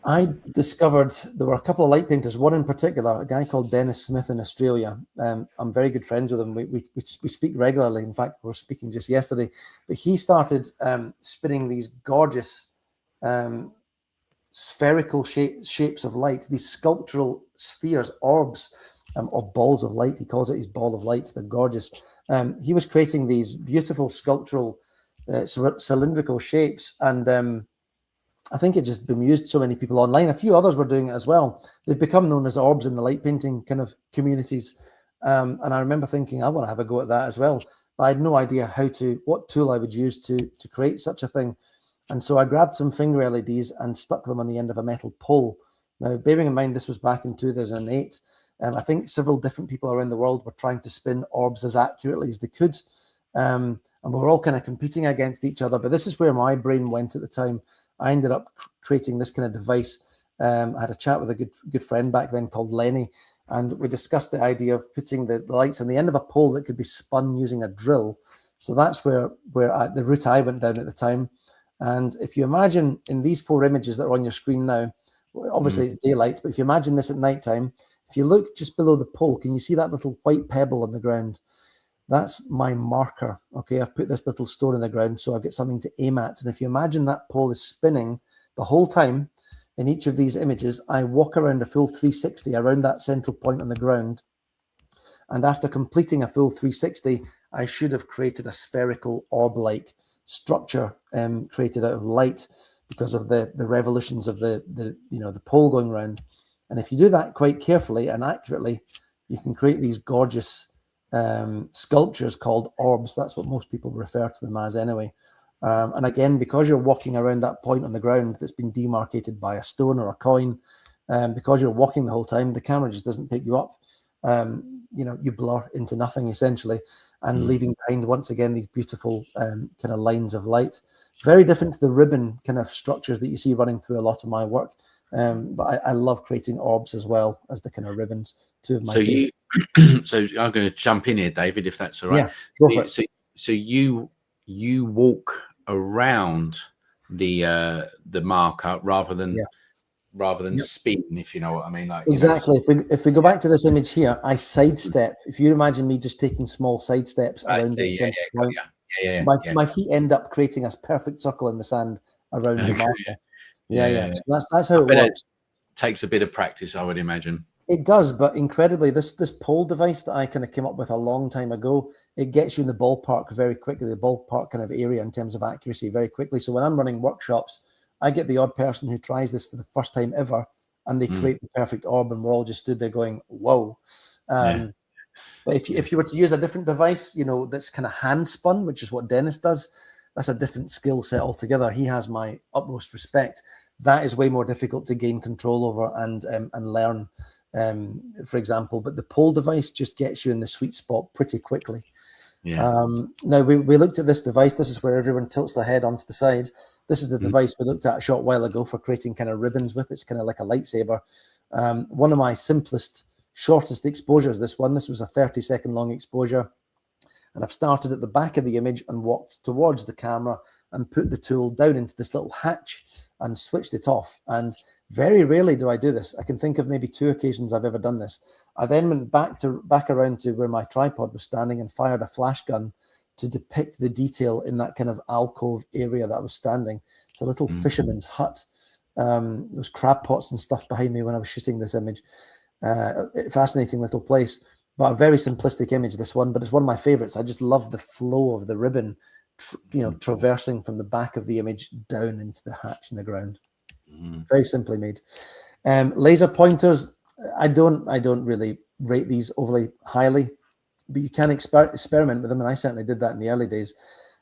I discovered there were a couple of light painters, one in particular, a guy called Dennis Smith in Australia. I'm very good friends with him. We speak regularly. In fact, we were speaking just yesterday. But he started spinning these gorgeous spherical shapes of light, these sculptural spheres, orbs, or balls of light. He calls it his ball of light. They're gorgeous. He was creating these beautiful sculptural cylindrical shapes, and I think it just bemused so many people online. A few others were doing it as well. They've become known as orbs in the light painting kind of communities. And I remember thinking, I want to have a go at that as well. But I had no idea what tool I would use to create such a thing. And so I grabbed some finger LEDs and stuck them on the end of a metal pole. Now, bearing in mind, this was back in 2008. I think several different people around the world were trying to spin orbs as accurately as they could. And we were all kind of competing against each other. But this is where my brain went at the time. I ended up creating this kind of device. I had a chat with a good friend back then called Lenny, and we discussed the idea of putting the lights on the end of a pole that could be spun using a drill. So that's where the route I went down at the time. And if you imagine in these 4 images that are on your screen now, obviously it's daylight, but if you imagine this at nighttime, if you look just below the pole, can you see that little white pebble on the ground? That's my marker. Okay, I've put this little stone in the ground so I've got something to aim at. And if you imagine that pole is spinning the whole time in each of these images, I walk around a full 360 around that central point on the ground. And after completing a full 360, I should have created a spherical orb-like structure created out of light because of the revolutions of the pole going around. And if you do that quite carefully and accurately, you can create these gorgeous sculptures called orbs. That's what most people refer to them as anyway. And again, because you're walking around that point on the ground that's been demarcated by a stone or a coin, because you're walking the whole time, the camera just doesn't pick you up. You blur into nothing essentially, and leaving behind once again these beautiful kind of lines of light. Very different to the ribbon kind of structures that you see running through a lot of my work. But I love creating orbs as well as the kind of ribbons. Two of my favorites.
So I'm going to jump in here, David, if that's all right.
Yeah, go for it.
So you walk around the marker rather than spin, if you know what I mean. Like
exactly. If we go back to this image here, I sidestep. If you imagine me just taking small side steps around the center point, my feet end up creating a perfect circle in the sand around the marker. Yeah. So that's how it works.
It takes a bit of practice, I would imagine.
It does, but incredibly, this pole device that I kind of came up with a long time ago, it gets you in the ballpark very quickly, the ballpark kind of area in terms of accuracy very quickly. So when I'm running workshops, I get the odd person who tries this for the first time ever, and they create the perfect orb, and we're all just stood there going, whoa. But if you were to use a different device, you know, that's kind of hand spun, which is what Dennis does, that's a different skill set altogether. He has my utmost respect. That is way more difficult to gain control over and learn, for example. But the pole device just gets you in the sweet spot pretty quickly. Now we looked at this device. This is where everyone tilts their head onto the side. This is the device we looked at a short while ago for creating kind of ribbons with. It's kind of like a lightsaber. One of my simplest, shortest exposures, this was a 30-second long exposure. And I've started at the back of the image and walked towards the camera and put the tool down into this little hatch and switched it off. And very rarely do I do this. I can think of maybe 2 occasions I've ever done this. I then went back around to where my tripod was standing and fired a flash gun to depict the detail in that kind of alcove area that I was standing. It's a little fisherman's hut. There was crab pots and stuff behind me when I was shooting this image. Fascinating little place. But a very simplistic image, this one, but it's one of my favorites. I just love the flow of the ribbon, traversing from the back of the image down into the hatch in the ground. Very simply made. Laser pointers, I don't really rate these overly highly, but you can experiment with them, and I certainly did that in the early days.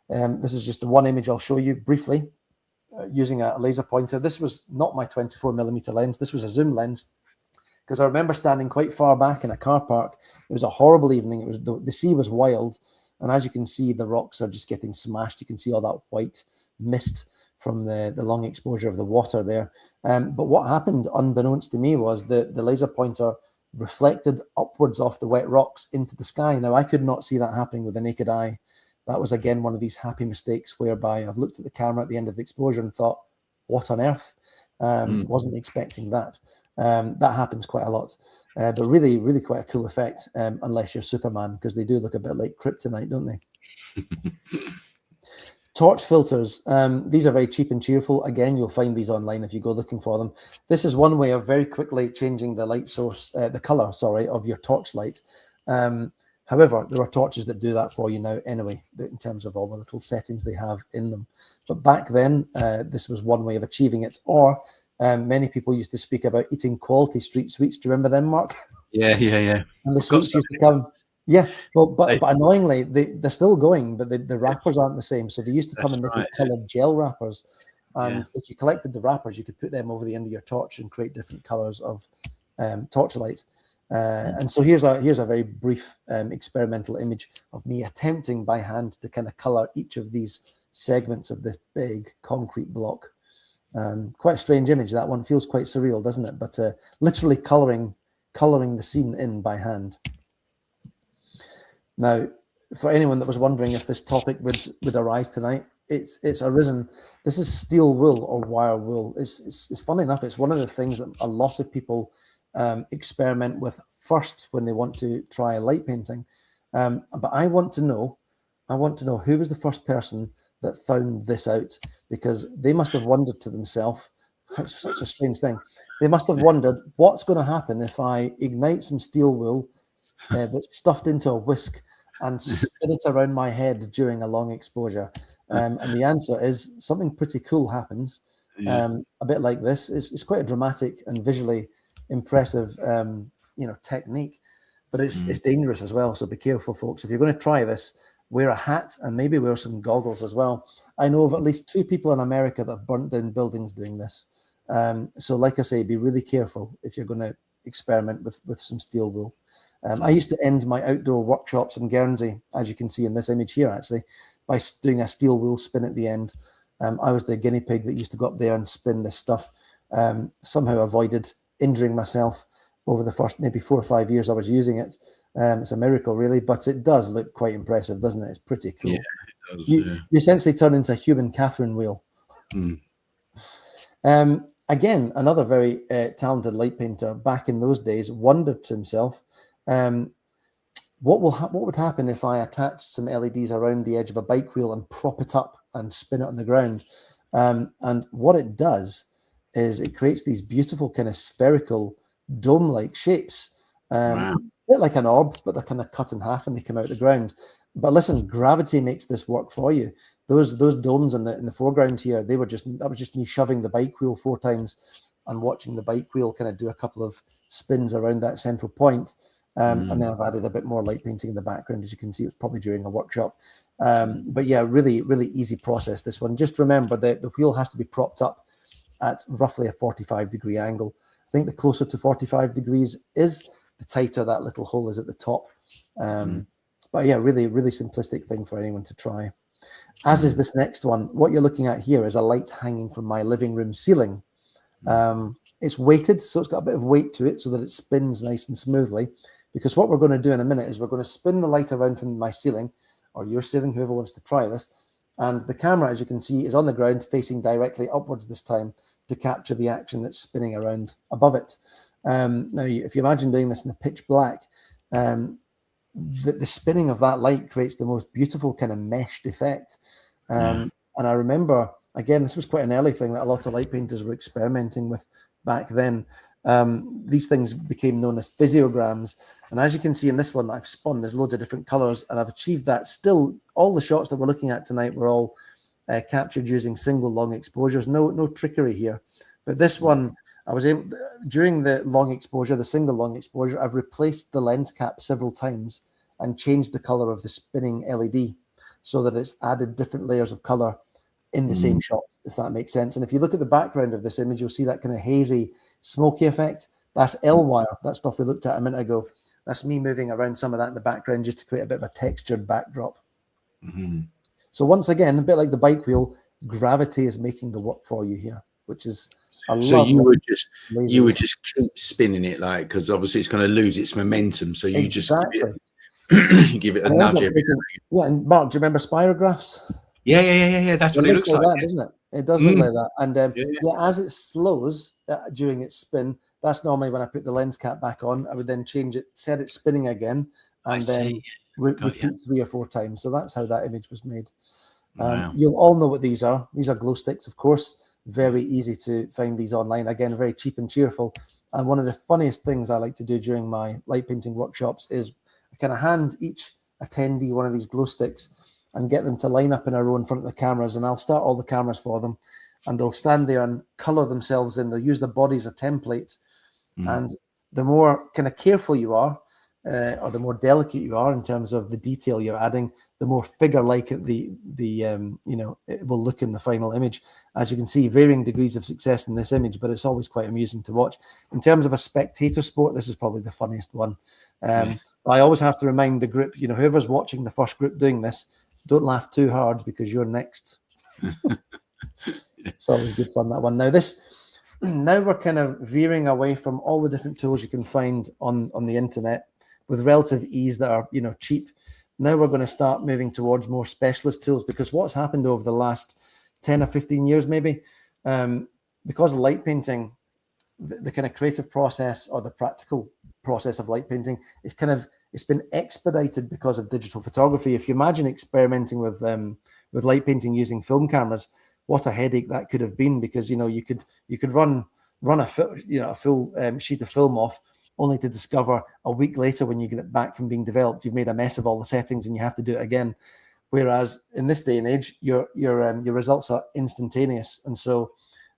This is just one image I'll show you briefly using a laser pointer. This was not my 24mm lens. This was a zoom lens. Because I remember standing quite far back in a car park. It was a horrible evening. It was the sea was wild, and as you can see, the rocks are just getting smashed. You can see all that white mist from the long exposure of the water there. But what happened, unbeknownst to me, was that the laser pointer reflected upwards off the wet rocks into the sky. Now, I could not see that happening with the naked eye. That was, again, one of these happy mistakes whereby I've looked at the camera at the end of the exposure and thought, what on earth? Wasn't expecting that. That happens quite a lot, but really, really quite a cool effect, unless you're Superman, because they do look a bit like kryptonite, don't they? Torch filters. These are very cheap and cheerful. Again, you'll find these online if you go looking for them. This is one way of very quickly changing the light source, the color, of your torch light. However, there are torches that do that for you now anyway, in terms of all the little settings they have in them. But back then, this was one way of achieving it. Or many people used to speak about eating quality street sweets. Do you remember them, Mark?
Yeah.
And the sweets used to come. Yeah, well, but annoyingly, they're still going, but the wrappers aren't the same. So they used to come in little coloured gel wrappers. And if you collected the wrappers, you could put them over the end of your torch and create different colours of torchlight. And so here's a very brief experimental image of me attempting by hand to kind of colour each of these segments of this big concrete block. Quite a strange image. That one feels quite surreal, doesn't it? But literally colouring the scene in by hand. Now, for anyone that was wondering if this topic would arise tonight, it's arisen. This is steel wool or wire wool. It's funny enough. It's one of the things that a lot of people experiment with first when they want to try light painting. But I want to know who was the first person that found this out, because they must have wondered to themselves, it's such a strange thing. They must have wondered what's going to happen if I ignite some steel wool that's stuffed into a whisk and spin it around my head during a long exposure. And the answer is something pretty cool happens. A bit like this. It's quite a dramatic and visually impressive, technique, but it's dangerous as well. So be careful, folks. If you're going to try this, wear a hat and maybe wear some goggles as well. I know of at least 2 people in America that have burnt down buildings doing this. So like I say, be really careful if you're going to experiment with some steel wool. I used to end my outdoor workshops in Guernsey, as you can see in this image here, actually, by doing a steel wool spin at the end. I was the guinea pig that used to go up there and spin this stuff. Somehow avoided injuring myself over the first maybe 4 or 5 years I was using it. It's a miracle, really, but it does look quite impressive, doesn't it? It's pretty cool. Yeah, it does, you essentially turn into a human Catherine wheel. Again, another very talented light painter back in those days wondered to himself, what would happen if I attached some LEDs around the edge of a bike wheel and prop it up and spin it on the ground? And what it does is it creates these beautiful kind of spherical dome-like shapes. Wow. A bit like an orb, but they're kind of cut in half and they come out of the ground. But listen, gravity makes this work for you. Those domes in the foreground here, that was just me shoving the bike wheel 4 times and watching the bike wheel kind of do a couple of spins around that central point. And then I've added a bit more light painting in the background. As you can see, it was probably during a workshop. But yeah, really, really easy process, this one. Just remember that the wheel has to be propped up at roughly a 45-degree angle. I think the closer to 45 degrees is, the tighter that little hole is at the top. But yeah, really, really simplistic thing for anyone to try. As is this next one. What you're looking at here is a light hanging from my living room ceiling. It's weighted, so it's got a bit of weight to it so that it spins nice and smoothly. Because what we're going to do in a minute is we're going to spin the light around from my ceiling, or your ceiling, whoever wants to try this. And the camera, as you can see, is on the ground facing directly upwards this time to capture the action that's spinning around above it. Now, if you imagine doing this in the pitch black, the spinning of that light creates the most beautiful kind of meshed effect. And I remember, again, this was quite an early thing that a lot of light painters were experimenting with back then. These things became known as physiograms. And as you can see in this one that I've spun, there's loads of different colors, and I've achieved that. Still, all the shots that we're looking at tonight were all captured using single long exposures. No trickery here. But this one, I was able, during the long exposure, the single long exposure, I've replaced the lens cap several times and changed the color of the spinning LED so that it's added different layers of color in the same shot, if that makes sense. And if you look at the background of this image, you'll see that kind of hazy, smoky effect. That's L-wire, that stuff we looked at a minute ago. That's me moving around some of that in the background just to create a bit of a textured backdrop. So once again, a bit like the bike wheel, gravity is making the work for you here, which is
so you would just keep spinning it, like, because obviously it's going to lose its momentum. So you just give it a nudge.
Yeah, and Mark, do you remember spirographs?
Yeah. That's what it looks like,
that, doesn't it? It does look like that. And as it slows during its spin, that's normally when I put the lens cap back on. I would then change it, set it spinning again, and then repeat 3 or 4 times. So that's how that image was made. You'll all know what these are. These are glow sticks, of course. Very easy to find these online. Again, very cheap and cheerful. And one of the funniest things I like to do during my light painting workshops is I kind of hand each attendee one of these glow sticks and get them to line up in a row in front of the cameras, and I'll start all the cameras for them, and they'll stand there and color themselves in. They'll use the body as a template. And the more kind of careful you are, or the more delicate you are in terms of the detail you're adding, the more figure-like it will look in the final image. As you can see, varying degrees of success in this image, but it's always quite amusing to watch. In terms of a spectator sport, this is probably the funniest one. I always have to remind the group, whoever's watching the first group doing this, don't laugh too hard because you're next. It's always good fun, that one. Now we're kind of veering away from all the different tools you can find on the internet with relative ease that are, cheap. Now we're going to start moving towards more specialist tools, because what's happened over the last 10 or 15 years, maybe, because of light painting, the kind of creative process or the practical process of light painting is it's been expedited because of digital photography. If you imagine experimenting with light painting using film cameras, what a headache that could have been, because you could run a full sheet of film off, only to discover a week later when you get it back from being developed, you've made a mess of all the settings and you have to do it again. Whereas in this day and age, your results are instantaneous, and so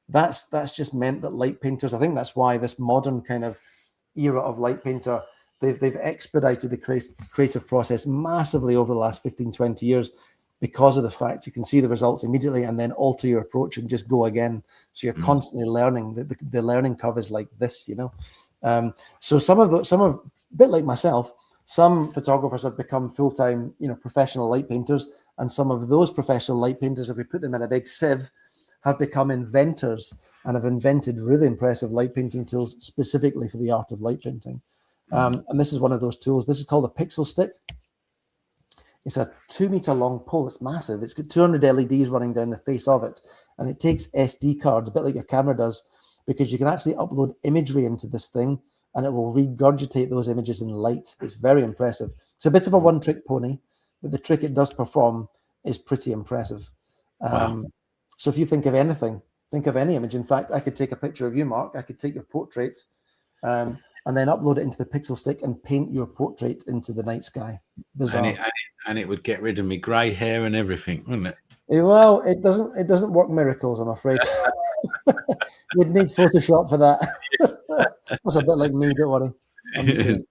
that's just meant that light painters, I think that's why this modern kind of era of light painter, they've expedited the creative process massively over the last 15-20 years, because of the fact you can see the results immediately and then alter your approach and just go again. So you're constantly learning. The learning curve is like this, So some of a bit like myself, some photographers have become full-time, professional light painters, and some of those professional light painters, if we put them in a big sieve, have become inventors and have invented really impressive light painting tools specifically for the art of light painting. And this is one of those tools. This is called a pixel stick. It's a 2-meter long pole. It's massive. It's got 200 LEDs running down the face of it. And it takes SD cards, a bit like your camera does, because you can actually upload imagery into this thing and it will regurgitate those images in light. It's very impressive. It's a bit of a one-trick pony, but the trick it does perform is pretty impressive.
Wow.
So if you think of anything, think of any image. In fact, I could take a picture of you, Mark. I could take your portrait and then upload it into the pixel stick and paint your portrait into the night sky. Bizarre.
And it would get rid of me grey hair and everything, wouldn't it?
Well, it doesn't work miracles, I'm afraid. You'd need Photoshop for that. That's a bit like me, don't worry. I'm the same.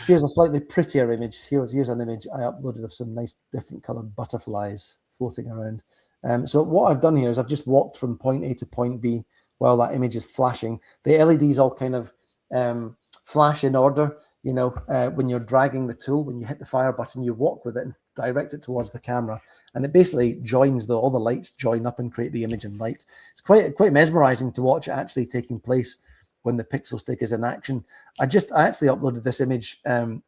Here's a slightly prettier image. Here's an image I uploaded of some nice different coloured butterflies floating around. So what I've done here is I've just walked from point A to point B while that image is flashing. The LEDs all kind of flash in order. You know, when you're dragging the tool, when you hit the fire button, you walk with it and direct it towards the camera, and it basically joins all the lights join up and create the image in light. It's quite mesmerizing to watch it actually taking place when the pixel stick is in action. I actually uploaded this image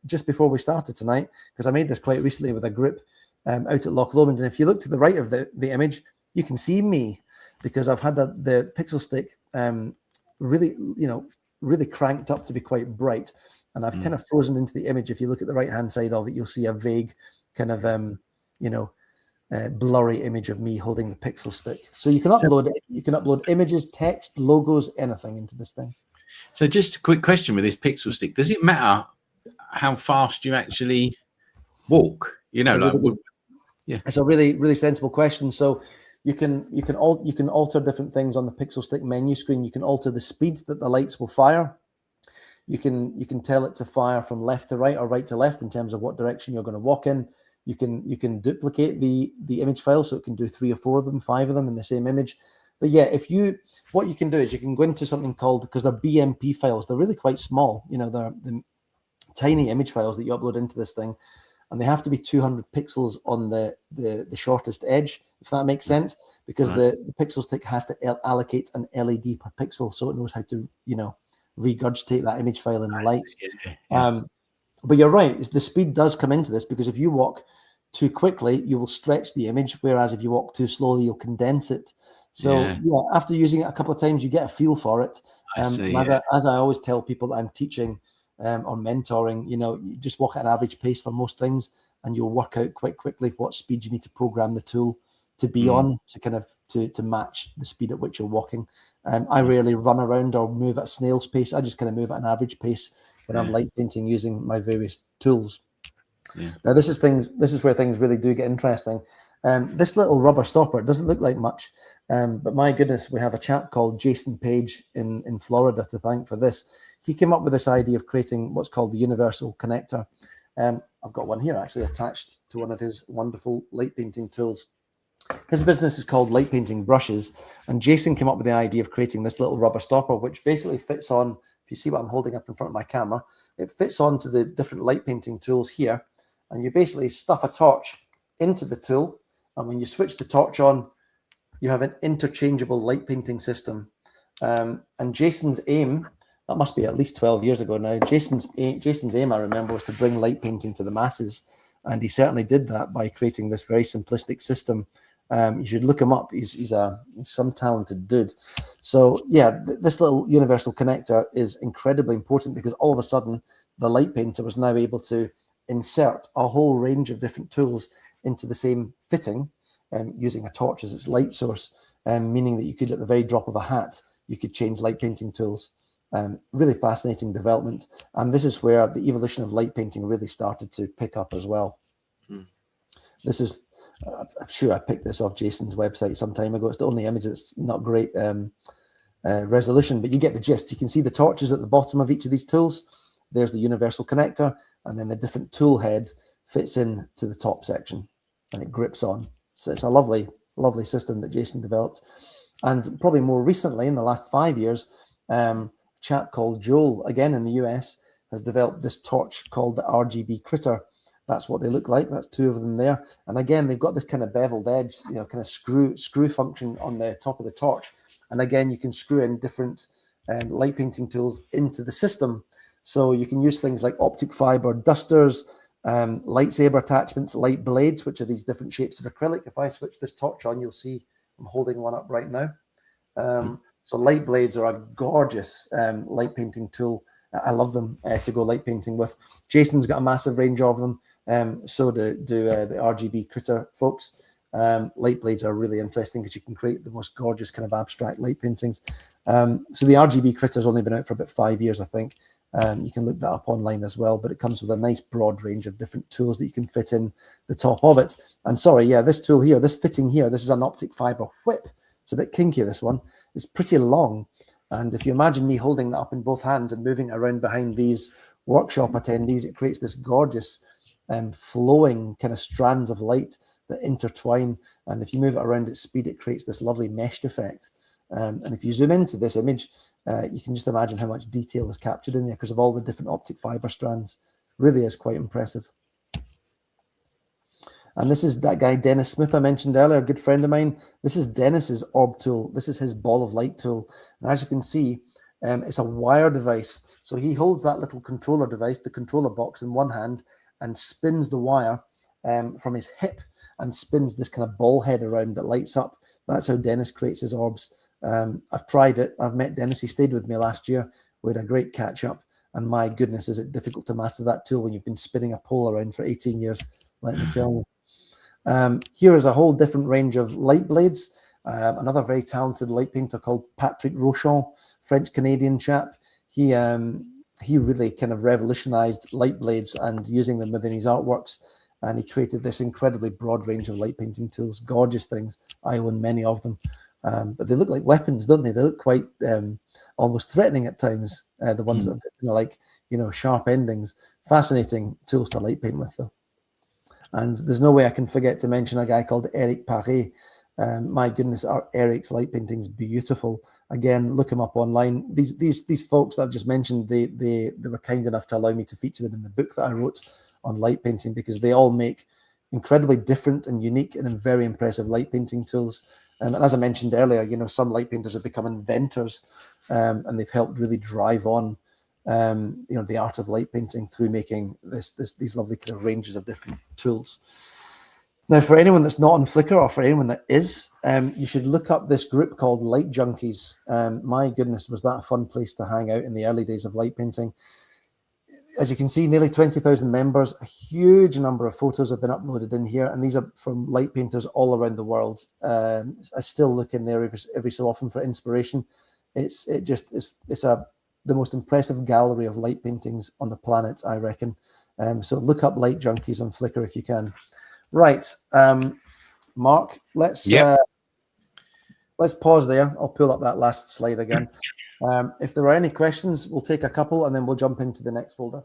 just before we started tonight, because I made this quite recently with a group out at Loch Lomond. And if you look to the right of the image, you can see me, because I've had the pixel stick really cranked up to be quite bright, and I've kind of frozen into the image. If you look at the right hand side of it, you'll see a vague kind of blurry image of me holding the pixel stick. So you can upload images, text, logos, anything into this thing.
So just a quick question with this pixel stick: does it matter how fast you actually walk? You know,
it's a really, really sensible question. So you can alter different things on the pixel stick menu screen. You can alter the speeds that the lights will fire. You can tell it to fire from left to right or right to left in terms of what direction you're going to walk in. You can duplicate the image file, so it can do 3 or 4 of them, 5 of them in the same image. But yeah, what you can do is you can go into something called, because they're BMP files, they're really quite small. You know, they're the tiny image files that you upload into this thing, and they have to be 200 pixels on the shortest edge, if that makes sense, because the pixel stick has to allocate an LED per pixel, so it knows how to, regurgitate that image file in light. But you're right, the speed does come into this, because if you walk too quickly, you will stretch the image, whereas if you walk too slowly, you'll condense it. So after using it a couple of times, you get a feel for it. As I always tell people that I'm teaching or mentoring, you just walk at an average pace for most things, and you'll work out quite quickly what speed you need to program the tool to be on to kind of to match the speed at which you're walking. I rarely run around or move at snail's pace. I just kind of move at an average pace when I'm light painting using my various tools. Now this is where things really do get interesting. This little rubber stopper doesn't look like much, but my goodness, we have a chap called Jason Page in Florida to thank for this. He came up with this idea of creating what's called the universal connector. I've got one here actually attached to one of his wonderful light painting tools. His business is called Light Painting Brushes, and Jason came up with the idea of creating this little rubber stopper, which basically fits on, if you see what I'm holding up in front of my camera, it fits onto the different light painting tools here, and you basically stuff a torch into the tool, and when you switch the torch on, you have an interchangeable light painting system. And Jason's aim, that must be at least 12 years ago now, Jason's aim, I remember, was to bring light painting to the masses, and he certainly did that by creating this very simplistic system. You should look him up. He's some talented dude. So yeah, this little universal connector is incredibly important, because all of a sudden the light painter was now able to insert a whole range of different tools into the same fitting, using a torch as its light source, meaning that you could, at the very drop of a hat, you could change light painting tools. Really fascinating development, and this is where the evolution of light painting really started to pick up as well. This is, I'm sure I picked this off Jason's website some time ago. It's the only image that's not great resolution, but you get the gist. You can see the torches at the bottom of each of these tools. There's the universal connector, and then the different tool head fits in to the top section, and it grips on. So it's a lovely, lovely system that Jason developed. And probably more recently, in the last 5 years, a chap called Joel, again in the US, has developed this torch called the RGB Critter. That's what they look like. That's 2 of them there. And again, they've got this kind of beveled edge, kind of screw function on the top of the torch. And again, you can screw in different light painting tools into the system. So you can use things like optic fiber dusters, lightsaber attachments, light blades, which are these different shapes of acrylic. If I switch this torch on, you'll see I'm holding one up right now. So light blades are a gorgeous light painting tool. I love them to go light painting with. Jason's got a massive range of them. So do the RGB Critter folks. Light blades are really interesting because you can create the most gorgeous kind of abstract light paintings. So the RGB Critter's only been out for about 5 years, I think. You can look that up online as well, but it comes with a nice broad range of different tools that you can fit in the top of it. And sorry, yeah, this tool here, this fitting here, this is an optic fiber whip. It's a bit kinky, this one. It's pretty long. And if you imagine me holding that up in both hands and moving it around behind these workshop attendees, it creates this gorgeous flowing kind of strands of light that intertwine. And if you move it around at speed, it creates this lovely meshed effect. And if you zoom into this image, you can just imagine how much detail is captured in there because of all the different optic fiber strands. Really is quite impressive. And this is that guy, Dennis Smith, I mentioned earlier, a good friend of mine. This is Dennis's orb tool. This is his ball of light tool. And as you can see, it's a wire device. So he holds that little controller device, the controller box, in one hand and spins the wire from his hip and spins this kind of ball head around that lights up. That's how Dennis creates his orbs. I've tried it. I've met Dennis. He stayed with me last year. We had a great catch up. And my goodness, is it difficult to master that tool when you've been spinning a pole around for 18 years, let me tell you. Here is a whole different range of light blades. Another very talented light painter called Patrick Rochon, French-Canadian chap. He really kind of revolutionized light blades and using them within his artworks. And he created this incredibly broad range of light painting tools, gorgeous things. I own many of them. But they look like weapons, don't they? They look quite almost threatening at times, the ones that are like, sharp endings. Fascinating tools to light paint with, though. And there's no way I can forget to mention a guy called Eric Paré. My goodness, Eric's light painting's beautiful. Again, look him up online. These folks that I've just mentioned, they were kind enough to allow me to feature them in the book that I wrote on light painting because they all make incredibly different and unique and very impressive light painting tools. And as I mentioned earlier, some light painters have become inventors, and they've helped really drive on, the art of light painting through making these lovely kind of ranges of different tools. Now, for anyone that's not on Flickr, or for anyone that is, you should look up this group called Light Junkies. My goodness, was that a fun place to hang out in the early days of light painting. As you can see, nearly 20,000 members, a huge number of photos have been uploaded in here, and these are from light painters all around the world. I still look in there every so often for inspiration. It's the most impressive gallery of light paintings on the planet, I reckon. So look up Light Junkies on Flickr if you can. Right, Mark, let's pause there. I'll pull up that last slide again. If there are any questions, we'll take a couple and then we'll jump into the next folder.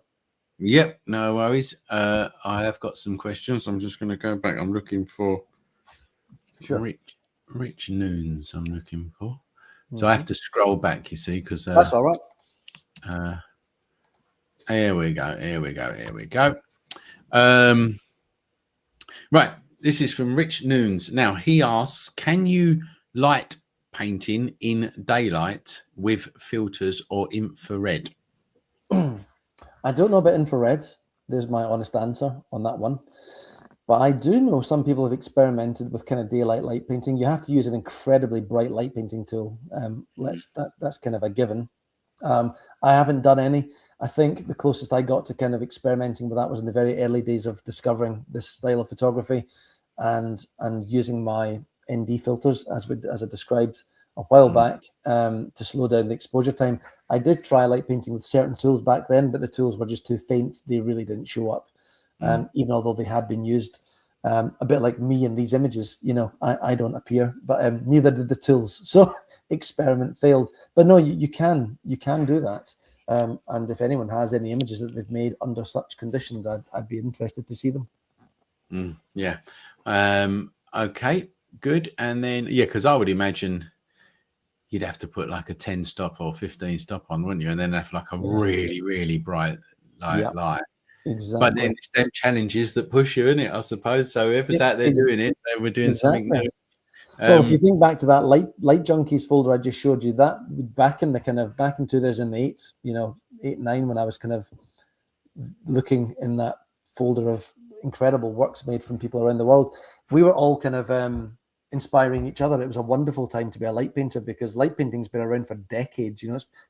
Yep, no worries. I have got some questions. I'm just going to go back. I'm looking for Rich Noons. I'm looking for. So I have to scroll back, you see, because
that's all right.
Here we go. Right, this is from Rich Noons. Now he asks, can you light painting in daylight with filters or infrared?
I don't know about infrared. There's my honest answer on that one. But I do know some people have experimented with kind of daylight light painting. You have to use an incredibly bright light painting tool. That's kind of a given. I haven't done any. I think the closest I got to kind of experimenting with that was in the very early days of discovering this style of photography and using my ND filters as I described a while back to slow down the exposure time. I did try light painting with certain tools back then, but the tools were just too faint. They really didn't show up, even although they had been used. A bit like me in these images, I don't appear, but neither did the tools. So experiment failed. But no, you can do that. And if anyone has any images that they've made under such conditions, I'd be interested to see them.
Yeah. Okay, good. And then, because I would imagine you'd have to put like a 10 stop or 15 stop on, wouldn't you? And then have like a really, really bright light.
Exactly.
But then it's them challenges that push you, isn't it? I suppose. So whoever's out there doing it, they were doing something new.
Well, if you think back to that light junkies folder I just showed you, that back in 2008, 8-9, when I was kind of looking in that folder of incredible works made from people around the world, we were all kind of inspiring each other. It was a wonderful time to be a light painter because light painting's been around for decades.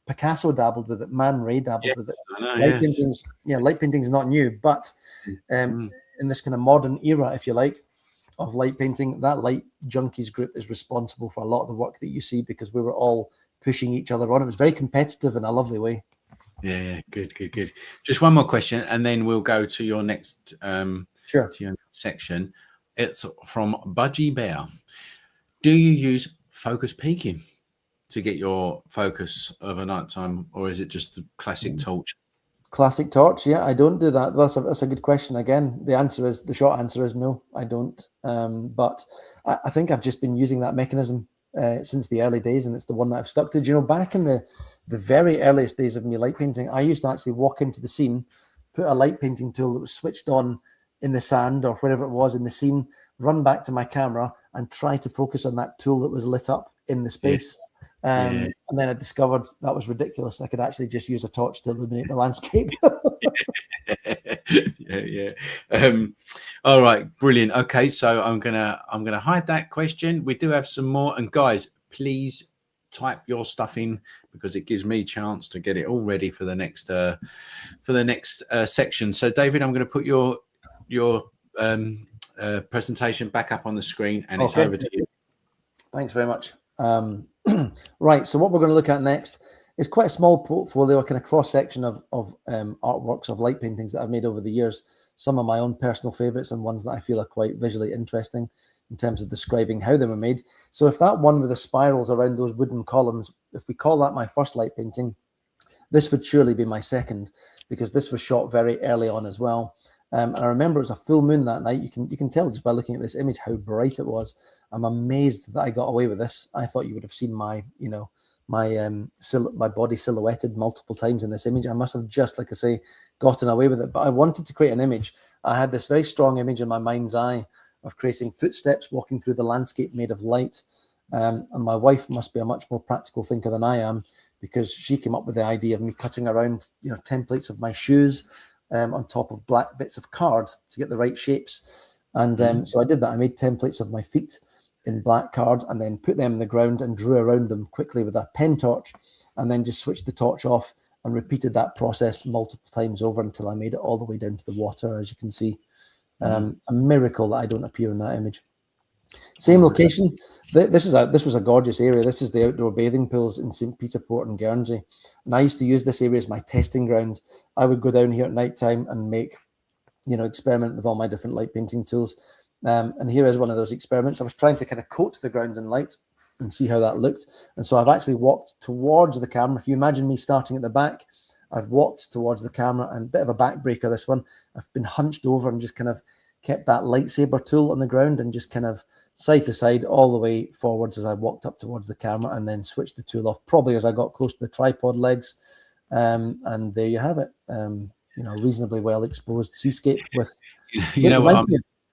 Picasso dabbled with it, Man Ray dabbled with it. Light painting's not new, but in this kind of modern era, if you like, of light painting, that Light Junkies group is responsible for a lot of the work that you see because we were all pushing each other on. It was very competitive in a lovely way.
Yeah, good. Just one more question, and then we'll go to your next to your next section. It's from Budgie Bear. Do you use focus peaking to get your focus of a nighttime, or is it just the classic torch?
Classic torch, yeah, I don't do that. That's a good question. Again, the short answer is no, I don't. But I think I've just been using that mechanism since the early days, and it's the one that I've stuck to. Do you know, back in the very earliest days of me light painting, I used to actually walk into the scene, put a light painting tool that was switched on in the sand or wherever it was in the scene, run back to my camera and try to focus on that tool that was lit up in the space. And then I discovered that was ridiculous. I could actually just use a torch to illuminate the landscape.
Yeah. All right, brilliant. Okay, so I'm gonna hide that question. We do have some more, and guys, please type your stuff in because it gives me a chance to get it all ready for the next section. So, David, I'm going to put your presentation back up on the screen, and it's over to you.
Thanks very much. Right, so what we're going to look at next is quite a small portfolio, a kind of cross section of artworks of light paintings that I've made over the years. Some of my own personal favorites and ones that I feel are quite visually interesting in terms of describing how they were made. So if that one with the spirals around those wooden columns, if we call that my first light painting, this would surely be my second, because this was shot very early on as well. And I remember it was a full moon that night. You can tell just by looking at this image how bright it was. I'm amazed that I got away with this. I thought you would have seen my body silhouetted multiple times in this image. I must have just, like I say, gotten away with it. But I wanted to create an image. I had this very strong image in my mind's eye of creating footsteps walking through the landscape made of light. And my wife must be a much more practical thinker than I am, because she came up with the idea of me cutting around, templates of my shoes on top of black bits of card to get the right shapes. And so I did that. I made templates of my feet in black card and then put them in the ground and drew around them quickly with a pen torch, and then just switched the torch off and repeated that process multiple times over until I made it all the way down to the water, as you can see. A miracle that I don't appear in that image. Same location. This was a gorgeous area. This is the outdoor bathing pools in St. Peter Port in Guernsey. And I used to use this area as my testing ground. I would go down here at night time and make, experiment with all my different light painting tools. And here is one of those experiments. I was trying to kind of coat the ground in light and see how that looked. And so I've actually walked towards the camera. If you imagine me starting at the back, I've walked towards the camera, and a bit of a backbreaker, this one. I've been hunched over and just kind of kept that lightsaber tool on the ground and just kind of side to side all the way forwards as I walked up towards the camera, and then switched the tool off probably as I got close to the tripod legs. And there you have it. Reasonably well exposed seascape with,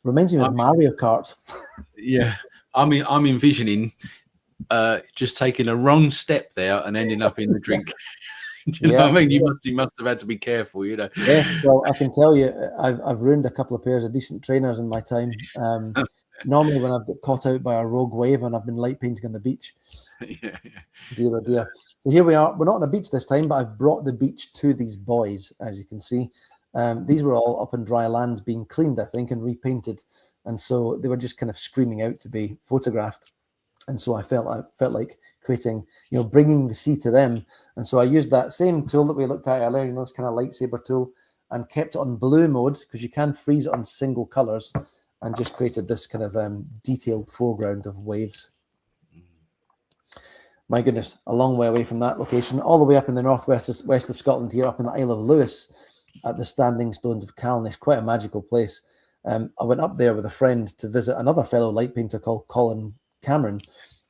reminds me of Mario Kart.
Yeah. I'm envisioning just taking a wrong step there and ending up in the drink. Do you know what I mean? You must have had to be careful,
Yes, well, I can tell you, I've ruined a couple of pairs of decent trainers in my time. Normally when I've got caught out by a rogue wave and I've been light painting on the beach.
Yeah.
Dear, oh dear. So here we are. We're not on the beach this time, but I've brought the beach to these boys, as you can see. These were all up in dry land being cleaned, I think, and repainted. And so they were just kind of screaming out to be photographed. And so I felt like creating, bringing the sea to them. And so I used that same tool that we looked at earlier, this kind of lightsaber tool, and kept it on blue mode, because you can freeze it on single colors, and just created this kind of detailed foreground of waves. My goodness, a long way away from that location, all the way up in the west of Scotland here, up in the Isle of Lewis, at the Standing Stones of Callanish, quite a magical place. I went up there with a friend to visit another fellow light painter called Colin Cameron,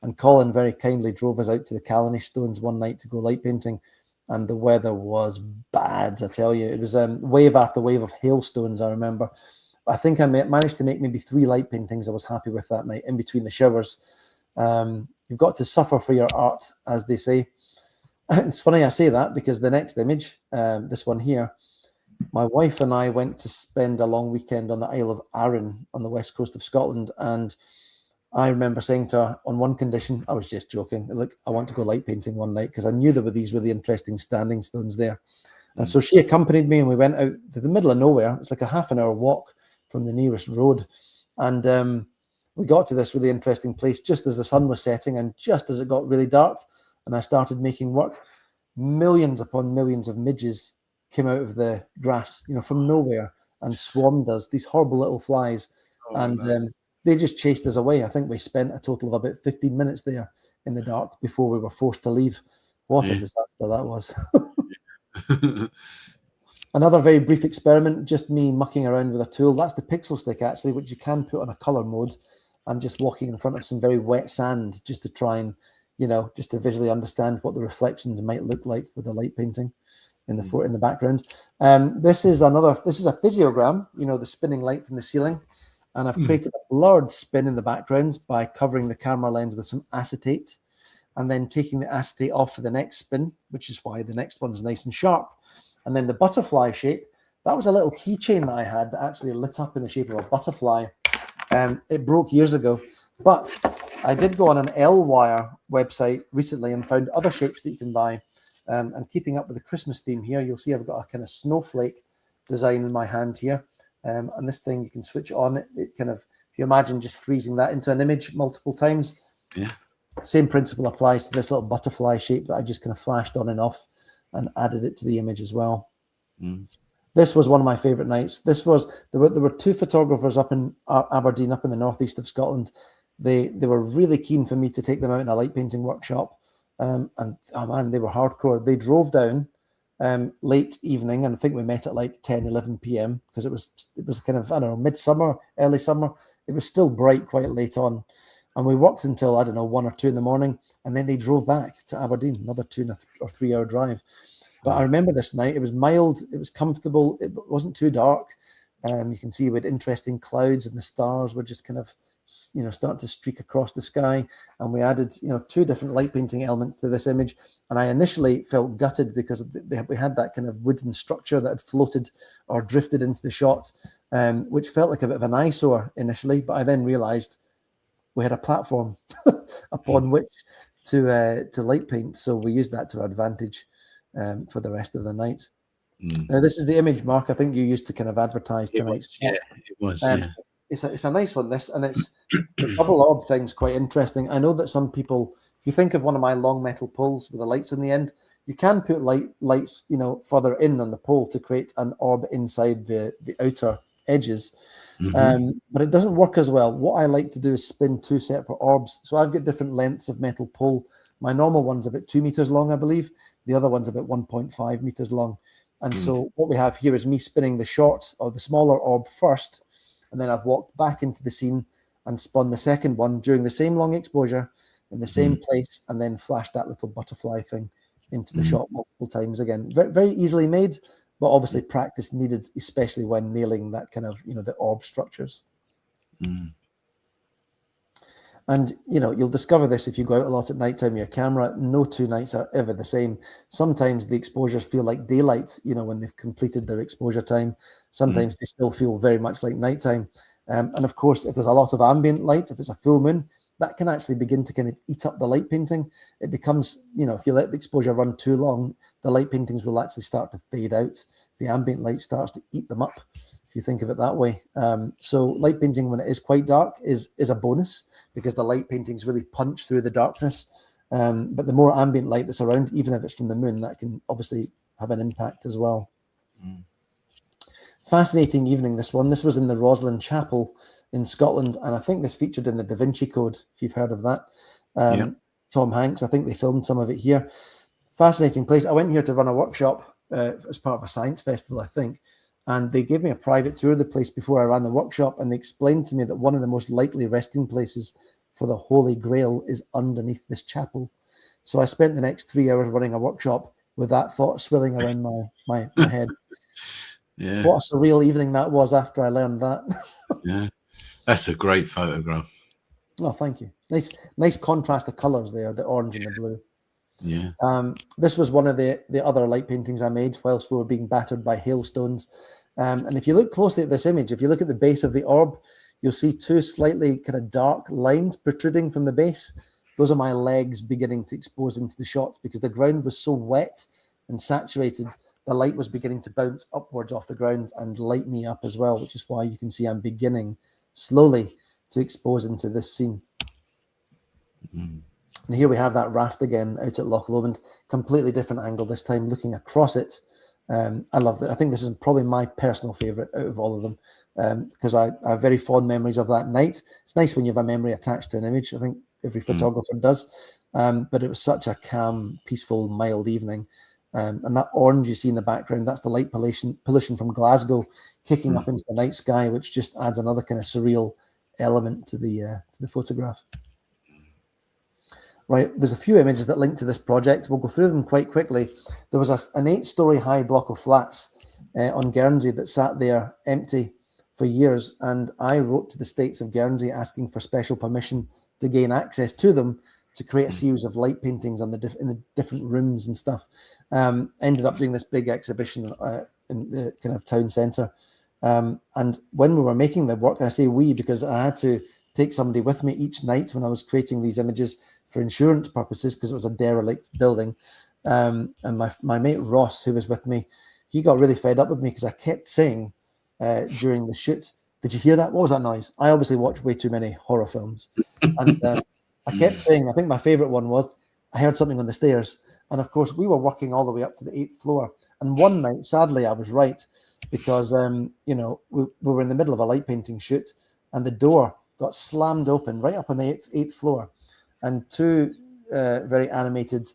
and Colin very kindly drove us out to the Callanish Stones one night to go light painting, and the weather was bad, I tell you. It was wave after wave of hailstones, I remember. I think I managed to make maybe 3 light paintings I was happy with that night in between the showers. You've got to suffer for your art, as they say. It's funny I say that, because the next image, this one here, my wife and I went to spend a long weekend on the Isle of Arran on the west coast of Scotland, and I remember saying to her, on one condition, I was just joking, look, I want to go light painting one night, because I knew there were these really interesting standing stones there. And so she accompanied me, and we went out to the middle of nowhere. It's like a half-an-hour walk from the nearest road. And we got to this really interesting place just as the sun was setting and just as it got really dark, and I started making work. Millions upon millions of midges came out of the grass, from nowhere, and swarmed us, these horrible little flies. they just chased us away. I think we spent a total of about 15 minutes there in the dark before we were forced to leave. What a disaster that was. Another very brief experiment, just me mucking around with a tool. That's the pixel stick, actually, which you can put on a color mode. I'm just walking in front of some very wet sand just to try and, just to visually understand what the reflections might look like with the light painting in the background. This is a physiogram, the spinning light from the ceiling. And I've created a blurred spin in the background by covering the camera lens with some acetate and then taking the acetate off for the next spin, which is why the next one's nice and sharp. And then the butterfly shape, that was a little keychain that I had that actually lit up in the shape of a butterfly. It broke years ago, but I did go on an L-Wire website recently and found other shapes that you can buy. And keeping up with the Christmas theme here, you'll see I've got a kind of snowflake design in my hand here. And this thing, you can switch it on. It kind of, if you imagine just freezing that into an image multiple times. Yeah. Same principle applies to this little butterfly shape that I just kind of flashed on and off and added it to the image as well. This was one of my favorite nights. There were two photographers up in Aberdeen, up in the northeast of Scotland. They were really keen for me to take them out in a light painting workshop. And oh man, they were hardcore. They drove down late evening, and I think we met at like 10, 11 p.m. because it was kind of, I don't know, midsummer, early summer. It was still bright quite late on. And we walked until, I don't know, 1 or 2 in the morning. And then they drove back to Aberdeen, another 2 or 3 hour drive. But I remember this night, it was mild, it was comfortable, it wasn't too dark. You can see we had interesting clouds and the stars were just kind of, starting to streak across the sky. And we added, 2 different light painting elements to this image. And I initially felt gutted because we had that kind of wooden structure that had floated or drifted into the shot, which felt like a bit of an eyesore initially. But I then realized we had a platform upon which to light paint. So we used that to our advantage for the rest of the night. Now, this is the image, Mark, I think you used to kind of advertise tonight's.
Yeah, it was, yeah.
It's a nice one, this, and it's the double orb thing's quite interesting. I know that some people, if you think of one of my long metal poles with the lights in the end, you can put lights, further in on the pole to create an orb inside the outer edges. But it doesn't work as well. What I like to do is spin 2 separate orbs. So I've got different lengths of metal pole. My normal one's about 2 meters long, I believe. The other one's about 1.5 meters long. And so what we have here is me spinning the short or the smaller orb first, and then I've walked back into the scene and spun the second one during the same long exposure in the same place, and then flashed that little butterfly thing into the shot multiple times again. Very, very easily made, but obviously practice needed, especially when nailing that kind of, the orb structures. And, you'll discover this if you go out a lot at nighttime, your camera, no 2 nights are ever the same. Sometimes the exposures feel like daylight, when they've completed their exposure time. Sometimes they still feel very much like nighttime. And of course, if there's a lot of ambient light, if it's a full moon, that can actually begin to kind of eat up the light painting. It becomes, if you let the exposure run too long, the light paintings will actually start to fade out. The ambient light starts to eat them up, if you think of it that way. So light painting, when it is quite dark, is a bonus because the light paintings really punch through the darkness. But the more ambient light that's around, even if it's from the moon, that can obviously have an impact as well. Fascinating evening, this one. This was in the Roslin Chapel in Scotland, and I think this featured in the Da Vinci Code, if you've heard of that. Tom Hanks, I think they filmed some of it here. Fascinating place. I went here to run a workshop as part of a science festival, I think, and they gave me a private tour of the place before I ran the workshop, and they explained to me that one of the most likely resting places for the Holy Grail is underneath this chapel. So I spent the next 3 hours running a workshop with that thought swirling around my head.
Yeah.
What a surreal evening that was after I learned that.
Yeah, that's a great photograph.
Oh, thank you. Nice contrast of colours there, the orange and the blue.
Yeah.
This was one of the other light paintings I made whilst we were being battered by hailstones. And if you look closely at this image, if you look at the base of the orb, you'll see 2 slightly kind of dark lines protruding from the base. Those are my legs beginning to expose into the shot because the ground was so wet and saturated. The light was beginning to bounce upwards off the ground and light me up as well, which is why you can see I'm beginning slowly to expose into this scene. And here we have that raft again out at Loch Lomond, completely different angle this time, looking across it I love that. I think this is probably my personal favorite out of all of them, because I have very fond memories of that night. It's nice when you have a memory attached to an image. I think every photographer does, but it was such a calm, peaceful, mild evening. And that orange you see in the background, that's the light pollution from Glasgow kicking up into the night sky, which just adds another kind of surreal element to the photograph. Right, there's a few images that link to this project. We'll go through them quite quickly. There was an 8-story high block of flats on Guernsey that sat there empty for years, and I wrote to the States of Guernsey asking for special permission to gain access to them to create a series of light paintings on in the different rooms and stuff. Ended up doing this big exhibition in the kind of town centre. And when we were making the work, and I say we because I had to take somebody with me each night when I was creating these images for insurance purposes, because it was a derelict building. And my mate Ross, who was with me, he got really fed up with me because I kept saying during the shoot, "Did you hear that? What was that noise?" I obviously watch way too many horror films. And I kept saying, I think my favorite one was, "I heard something on the stairs." And of course, we were working all the way up to the 8th floor. And one night, sadly, I was right, because we were in the middle of a light painting shoot, and the door got slammed open right up on the 8th floor, and two very animated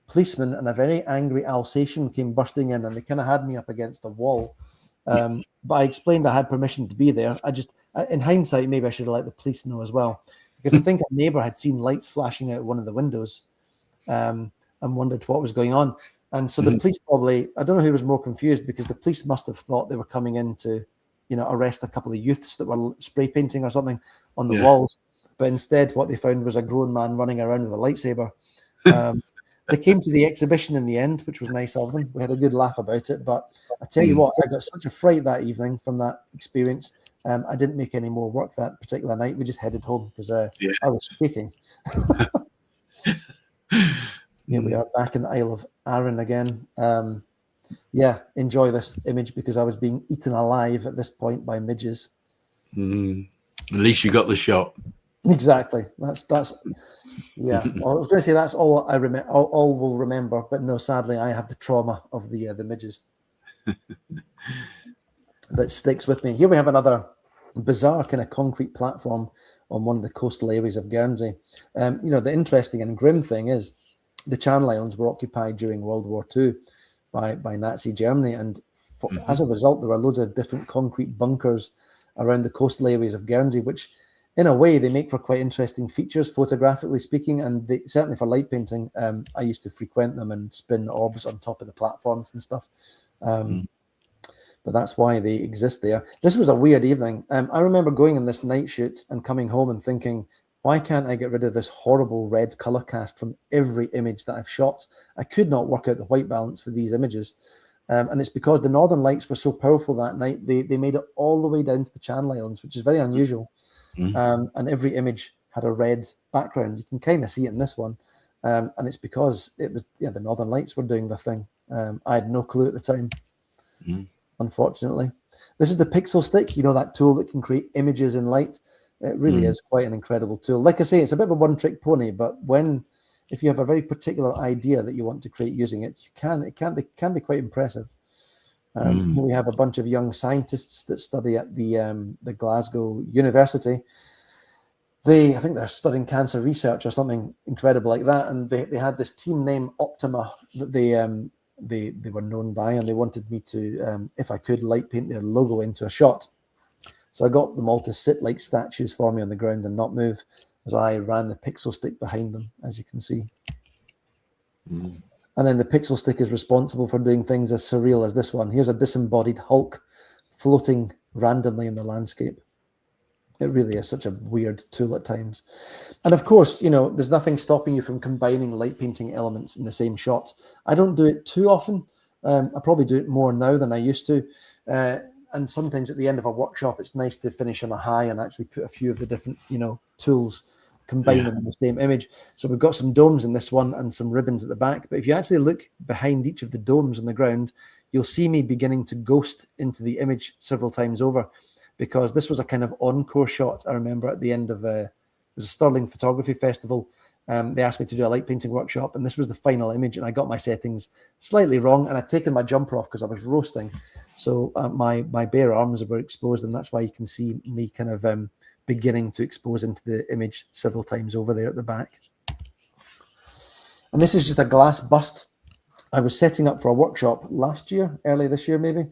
policemen and a very angry Alsatian came bursting in, and they kind of had me up against the wall. But I explained I had permission to be there. In hindsight, maybe I should have let the police know as well, because I think a neighbour had seen lights flashing out one of the windows and wondered what was going on. And so the police probably, I don't know who was more confused, because the police must have thought they were coming in to, arrest a couple of youths that were spray painting or something on the walls. But instead, what they found was a grown man running around with a lightsaber. They came to the exhibition in the end, which was nice of them. We had a good laugh about it. But I tell you what, I got such a fright that evening from that experience. I didn't make any more work that particular night. We just headed home because I was shaking. Here we are back in the Isle of Arran again. Enjoy this image because I was being eaten alive at this point by midges.
At least you got the shot.
Exactly. That's yeah. Well, I was going to say that's all I remember. All will remember, but no. Sadly, I have the trauma of the midges that sticks with me. Here we have another bizarre kind of concrete platform on one of the coastal areas of Guernsey. The interesting and grim thing is the Channel Islands were occupied during World War II by Nazi Germany, and as a result, there were loads of different concrete bunkers around the coastal areas of Guernsey, which, in a way, they make for quite interesting features, photographically speaking, and certainly for light painting. I used to frequent them and spin orbs on top of the platforms and stuff. But that's why they exist there. This was a weird evening. I remember going on this night shoot and coming home and thinking, why can't I get rid of this horrible red color cast from every image that I've shot? I could not work out the white balance for these images. And it's because the Northern Lights were so powerful that night, they made it all the way down to the Channel Islands, which is very unusual. And every image had a red background. You can kind of see it in this one. And it's because it was, the Northern Lights were doing the thing. I had no clue at the time, unfortunately. This is the pixel stick, that tool that can create images in light. It really is quite an incredible tool. Like I say, it's a bit of a one-trick pony, but if you have a very particular idea that you want to create using it, it can be quite impressive. Here we have a bunch of young scientists that study at the Glasgow University. I think they're studying cancer research or something incredible like that, and they had this team name Optima that they were known by, and they wanted me to, if I could, light paint their logo into a shot. So I got them all to sit like statues for me on the ground and not move as I ran the pixel stick behind them, as you can see. And then the pixel stick is responsible for doing things as surreal as this one. Here's a disembodied Hulk floating randomly in the landscape. It really is such a weird tool at times. And of course, there's nothing stopping you from combining light painting elements in the same shot. I don't do it too often. I probably do it more now than I used to. And sometimes at the end of a workshop, it's nice to finish on a high and actually put a few of the different, tools, combine them in the same image. So we've got some domes in this one and some ribbons at the back. But if you actually look behind each of the domes on the ground, you'll see me beginning to ghost into the image several times over, because this was a kind of encore shot. I remember at the end of it was a Stirling Photography Festival, they asked me to do a light painting workshop, and this was the final image, and I got my settings slightly wrong, and I'd taken my jumper off because I was roasting. So my bare arms were exposed, and that's why you can see me kind of beginning to expose into the image several times over there at the back. And this is just a glass bust. I was setting up for a workshop last year, early this year maybe,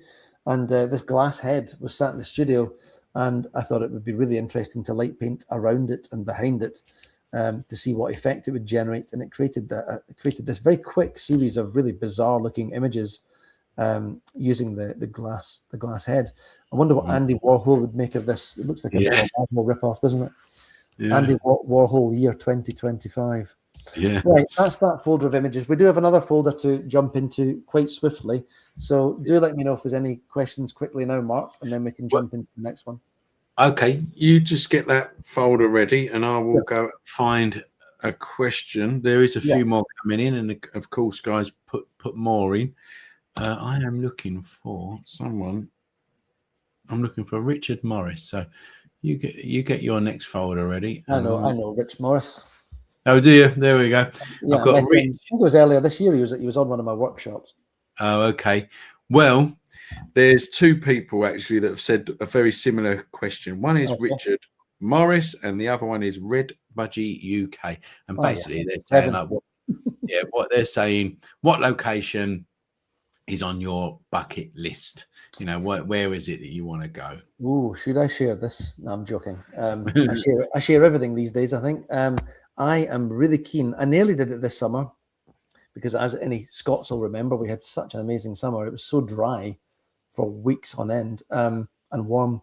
and this glass head was sat in the studio, and I thought it would be really interesting to light paint around it and behind it to see what effect it would generate. And it created this very quick series of really bizarre looking images using the glass head. I wonder what Andy Warhol would make of this. It looks like a Warhol ripoff, doesn't it? Yeah. Andy Warhol year 2025.
Yeah.
Right, that's that folder of images. We do have another folder to jump into quite swiftly. So do let me know if there's any questions quickly now, Mark, and then we can jump into the next one.
Okay, you just get that folder ready, and I will go find a question. There is a few more coming in, and of course, guys, put more in. I am looking for someone. I'm looking for Richard Morris. So you get your next folder ready.
I know Rich Morris.
Oh, do you? There we go.
Yeah,
I've got
I think it was earlier this year. He was on one of my workshops.
Oh, okay. Well, there's two people actually that have said a very similar question. One is Richard Morris, and the other one is Red Budgie UK. And basically, they're saying what they're saying. What location is on your bucket list? You know, where is it that you want to go?
Ooh, should I share this? No, I'm joking. I share everything these days, I think. I am really keen. I nearly did it this summer because, as any Scots will remember, we had such an amazing summer. It was so dry for weeks on end and warm.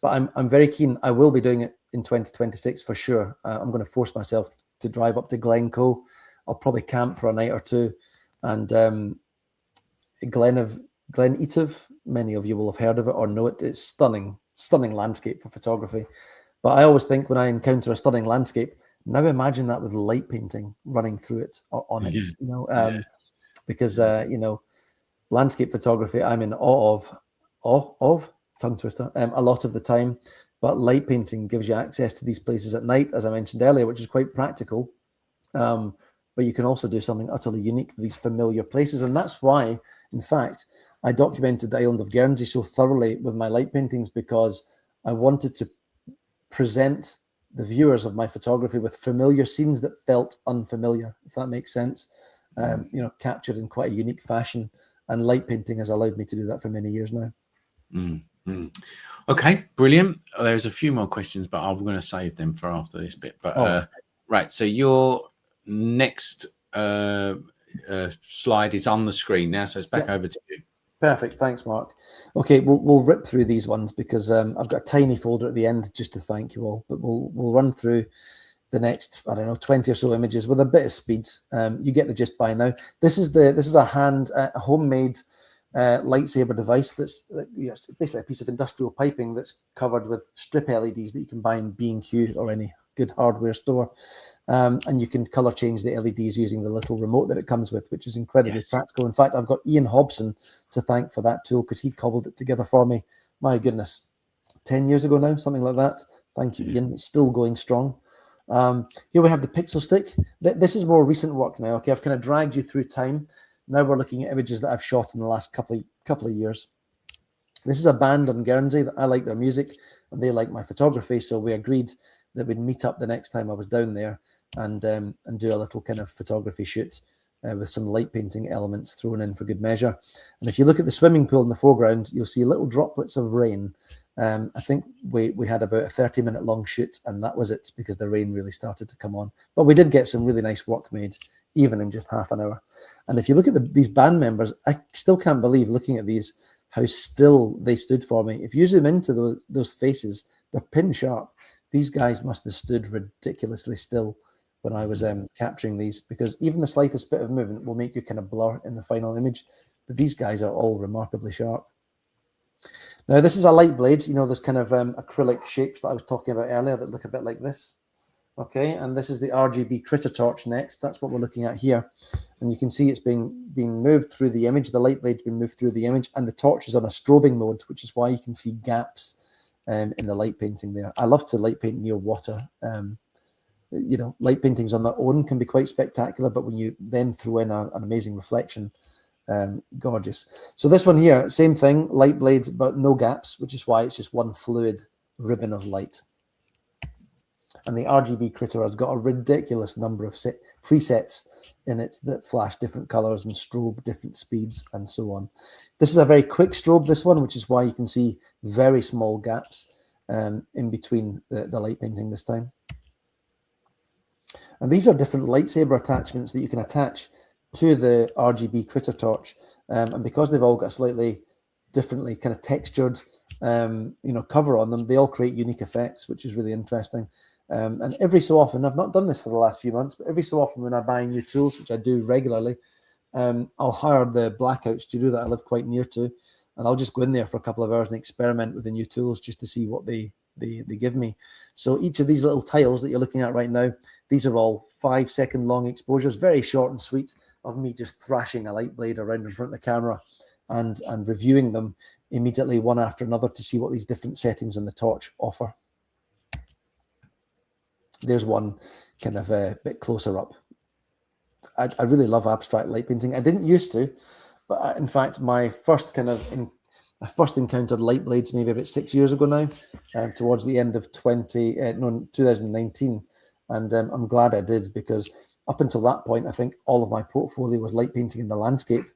But I'm very keen. I will be doing it in 2026 for sure. I'm going to force myself to drive up to Glencoe. I'll probably camp for a night or two. And Glen Etive, many of you will have heard of it or know it. It's stunning landscape for photography. But I always think when I encounter a stunning landscape, now imagine that with light painting running through it or on it, you know, because, you know, landscape photography, I'm in awe of tongue twister, a lot of the time, but light painting gives you access to these places at night, as I mentioned earlier, which is quite practical. But you can also do something utterly unique with these familiar places. And that's why, in fact, I documented the island of Guernsey so thoroughly with my light paintings, because I wanted to present the viewers of my photography with familiar scenes that felt unfamiliar, if that makes sense, you know, captured in quite a unique fashion. And light painting has allowed me to do that for many years now.
Okay, brilliant. There's a few more questions, but I'm going to save them for after this bit. But right, so your next slide is on the screen now, so it's back over to you.
Perfect, thanks, Mark. Okay, we'll rip through these ones because I've got a tiny folder at the end just to thank you all. But we'll run through the next, I don't know, 20 or so images with a bit of speed. You get the gist by now. This is a homemade lightsaber device that's basically a piece of industrial piping that's covered with strip LEDs that you can buy in B&Q or any good hardware store, and you can color change the LEDs using the little remote that it comes with, which is incredibly practical. In fact, I've got Ian Hobson to thank for that tool because he cobbled it together for me. My goodness, 10 years ago now, something like that. Thank you, Ian. It's still going strong. Here we have the pixel stick. This is more recent work now. Okay, I've kind of dragged you through time. Now we're looking at images that I've shot in the last couple of years. This is a band on Guernsey that I like their music and they like my photography, so we agreed that we'd meet up the next time I was down there and do a little kind of photography shoot with some light painting elements thrown in for good measure. And if you look at the swimming pool in the foreground, you'll see little droplets of rain. I think we had about a 30-minute long shoot, and that was it because the rain really started to come on. But we did get some really nice work made, even in just half an hour. And if you look at these band members, I still can't believe, looking at these, how still they stood for me. If you zoom into those faces, they're pin sharp. These guys must have stood ridiculously still when I was capturing these, because even the slightest bit of movement will make you kind of blur in the final image. But these guys are all remarkably sharp. Now, this is a light blade, you know, those kind of acrylic shapes that I was talking about earlier that look a bit like this. Okay, and this is the RGB critter torch next. That's what we're looking at here. And you can see it's being moved through the image. The light blade's been moved through the image, and the torch is on a strobing mode, which is why you can see gaps in the light painting there. I love to light paint near water you know, light paintings on their own can be quite spectacular, but when you then throw in an amazing reflection, gorgeous. So this one here, same thing, light blades, but no gaps, which is why it's just one fluid ribbon of light. And the RGB critter has got a ridiculous number of presets in it that flash different colors and strobe different speeds and so on. This is a very quick strobe, this one, which is why you can see very small gaps in between the light painting this time. And these are different lightsaber attachments that you can attach to the RGB critter torch. And because they've all got a slightly differently kind of textured you know, cover on them, they all create unique effects, which is really interesting. And every so often, I've not done this for the last few months, but every so often when I buy new tools, which I do regularly, I'll hire the Blackout studio that I live quite near to, and I'll just go in there for a couple of hours and experiment with the new tools just to see what they give me. So each of these little tiles that you're looking at right now, these are all 5-second long exposures, very short and sweet, of me just thrashing a light blade around in front of the camera and reviewing them immediately one after another to see what these different settings on the torch offer. There's one kind of a bit closer up. I really love abstract light painting. I didn't used to, but in fact, my first kind of I first encountered light blades maybe about 6 years ago now, towards the end of 2019. And I'm glad I did, because up until that point, I think all of my portfolio was light painting in the landscape.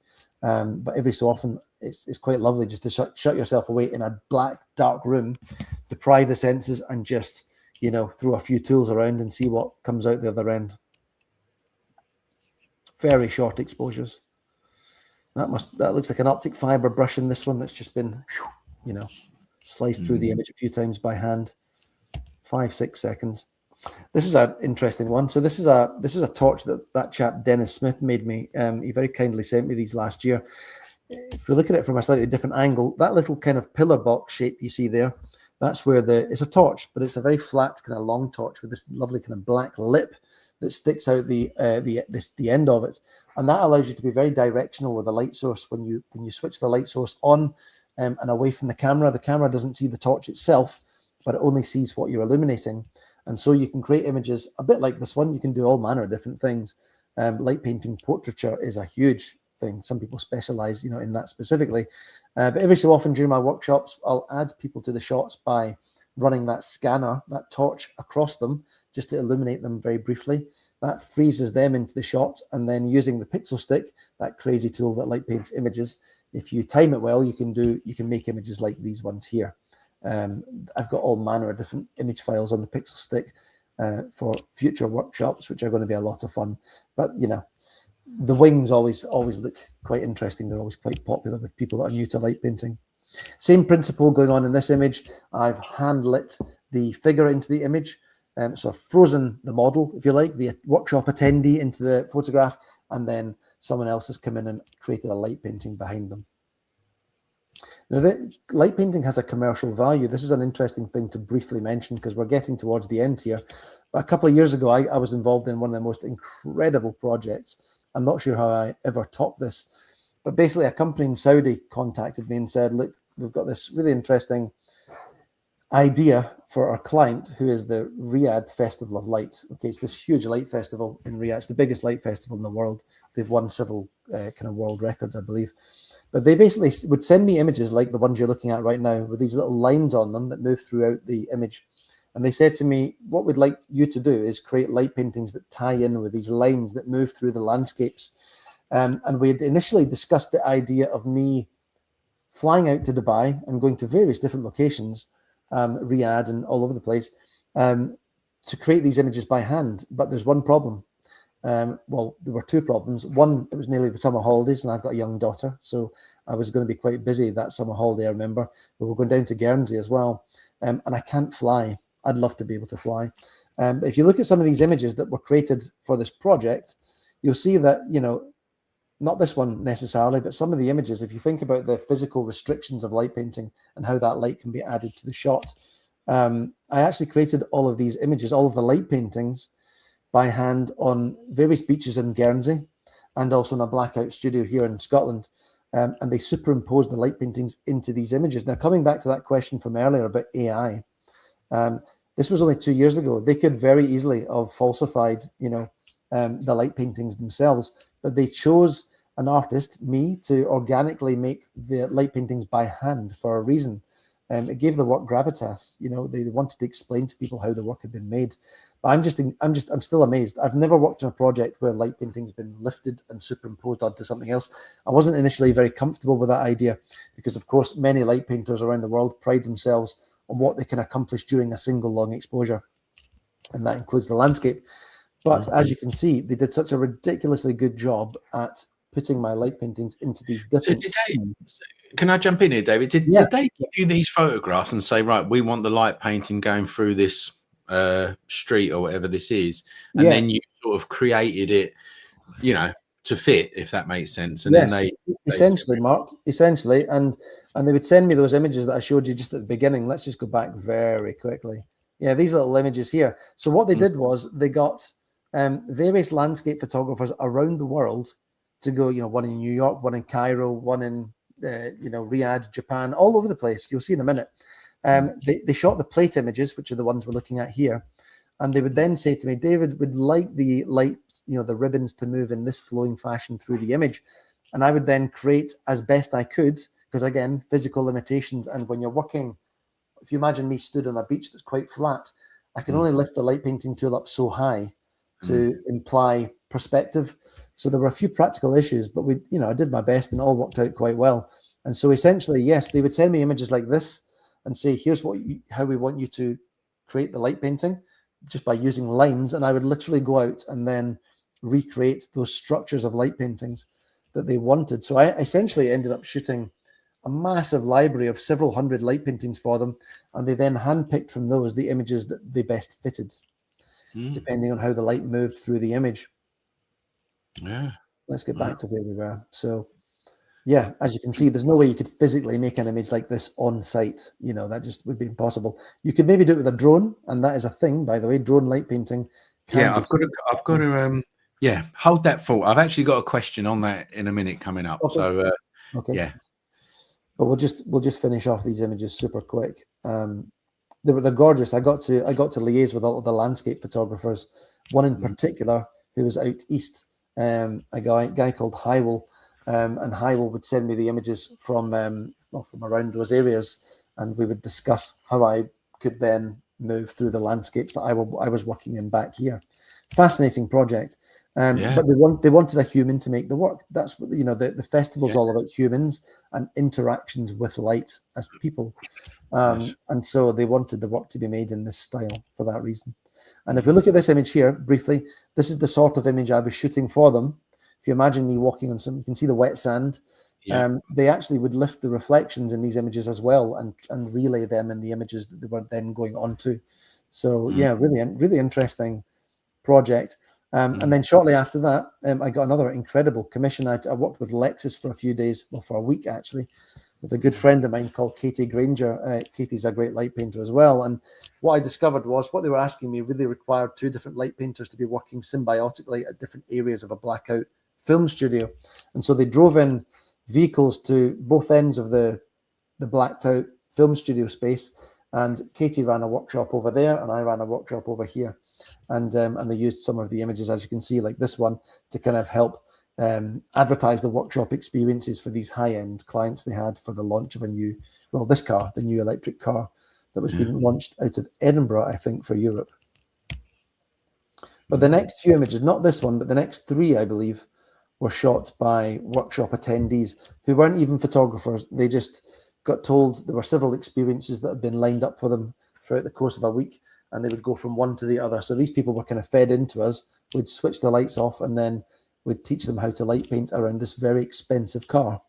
But every so often, it's quite lovely just to shut yourself away in a black, dark room, deprive the senses, and just, you know, throw a few tools around and see what comes out the other end. Very short exposures. That looks like an optic fiber brush in this one that's just been, you know, sliced through the image a few times by hand. 5-6 seconds. This is an interesting one. So this is a torch that chap Dennis Smith made me. He very kindly sent me these last year. If we look at it from a slightly different angle, that little kind of pillar box shape you see there, that's where it's a torch, but it's a very flat kind of long torch with this lovely kind of black lip that sticks out the end of it, and that allows you to be very directional with the light source. When you switch the light source on and away from the camera doesn't see the torch itself, but it only sees what you're illuminating, and so you can create images a bit like this one. You can do all manner of different things. Light painting portraiture is a huge thing. Some people specialize, you know, in that specifically. But every so often during my workshops, I'll add people to the shots by running that scanner, that torch across them, just to illuminate them very briefly. That freezes them into the shot, and then using the pixel stick, that crazy tool that light paints images, if you time it well, you can make images like these ones here. I've got all manner of different image files on the pixel stick for future workshops, which are going to be a lot of fun. But you know, the wings always look quite interesting. They're always quite popular with people that are new to light painting. Same principle going on in this image. I've hand lit the figure into the image. So I've frozen the model, if you like, the workshop attendee into the photograph, and then someone else has come in and created a light painting behind them. Now, the light painting has a commercial value. This is an interesting thing to briefly mention because we're getting towards the end here. But a couple of years ago, I was involved in one of the most incredible projects. I'm not sure how I ever topped this, but basically a company in Saudi contacted me and said, look, we've got this really interesting idea for our client, who is the Riyadh Festival of Light. Okay, it's this huge light festival in Riyadh. It's the biggest light festival in the world. They've won several kind of world records, I believe. But they basically would send me images like the ones you're looking at right now, with these little lines on them that move throughout the image. And they said to me, what we'd like you to do is create light paintings that tie in with these lines that move through the landscapes. And we had initially discussed the idea of me flying out to Dubai and going to various different locations, Riyadh and all over the place, to create these images by hand. But there's one problem. Well, there were two problems. One, it was nearly the summer holidays, and I've got a young daughter, so I was going to be quite busy that summer holiday, I remember. But we're going down to Guernsey as well, and I can't fly. I'd love to be able to fly. But if you look at some of these images that were created for this project, you'll see that, you know, not this one necessarily, but some of the images, if you think about the physical restrictions of light painting and how that light can be added to the shot, I actually created all of these images, all of the light paintings, by hand on various beaches in Guernsey and also in a Blackout studio here in Scotland. And they superimposed the light paintings into these images. Now, coming back to that question from earlier about AI, This was only 2 years ago. They could very easily have falsified, the light paintings themselves, but they chose an artist, me, to organically make the light paintings by hand for a reason. It gave the work gravitas. They wanted to explain to people how the work had been made. But I'm still amazed. I've never worked on a project where light painting's been lifted and superimposed onto something else. I wasn't initially very comfortable with that idea because, of course, many light painters around the world pride themselves on what they can accomplish during a single long exposure, and that includes the landscape. But as you can see, they did such a ridiculously good job at putting my light paintings into these different.
Can I jump in here, David? Did they give you these photographs and say, right, we want the light painting going through this street or whatever this is, and then you sort of created it, to fit, if that makes sense? And then they
essentially, Mark, and they would send me those images that I showed you just at the beginning. Let's just go back very quickly. Yeah, these little images here. So what they did was they got various landscape photographers around the world to go, one in New York, one in Cairo, one in Riyadh, Japan, all over the place. You'll see in a minute. They shot the plate images, which are the ones we're looking at here. And they would then say to me, David, would like the light, the ribbons to move in this flowing fashion through the image. And I would then create as best I could, because again, physical limitations. And when you're working, if you imagine me stood on a beach that's quite flat, I can only lift the light painting tool up so high to imply perspective. So there were a few practical issues, but I did my best and it all worked out quite well. And so essentially, yes, they would send me images like this and say, here's how we want you to create the light painting, just by using lines. And I would literally go out and then recreate those structures of light paintings that they wanted. So I essentially ended up shooting a massive library of several hundred light paintings for them. And they then handpicked from those the images that they best fitted, depending on how the light moved through the image.
Yeah.
Let's get back to where we were. So yeah, as you can see, there's no way you could physically make an image like this on site. That just would be impossible. You could maybe do it with a drone, and that is a thing, by the way. Drone light painting.
I've got to hold that thought. I've actually got a question on that in a minute coming up.
Okay.
So
okay.
Yeah.
But we'll just finish off these images super quick. They're gorgeous. I got to liaise with all of the landscape photographers. One in particular who was out east, a guy called Hywell. And Hywell would send me the images from around those areas, and we would discuss how I could then move through the landscapes that I was working in back here. Fascinating project. But they wanted a human to make the work. That's what the festival's all about, humans and interactions with light as people. And so they wanted the work to be made in this style for that reason. And if we look at this image here briefly, this is the sort of image I was shooting for them. If you imagine me walking on some, you can see the wet sand. They actually would lift the reflections in these images as well and relay them in the images that they were then going on to. So really interesting project. And then shortly after that, I got another incredible commission. I worked with Lexus for a few days, for a week actually, with a good friend of mine called Katie Granger. Katie's a great light painter as well. And what I discovered was what they were asking me really required two different light painters to be working symbiotically at different areas of a blackout film studio. And so they drove in vehicles to both ends of the blacked out film studio space. And Katie ran a workshop over there and I ran a workshop over here. And they used some of the images, as you can see, like this one, to kind of help advertise the workshop experiences for these high-end clients they had for the launch of the new electric car that was being launched out of Edinburgh, I think, for Europe. But the next few images, not this one, but the next three, I believe, were shot by workshop attendees who weren't even photographers. They just got told there were several experiences that had been lined up for them throughout the course of a week, and they would go from one to the other. So these people were kind of fed into us. We'd switch the lights off and then we'd teach them how to light paint around this very expensive car,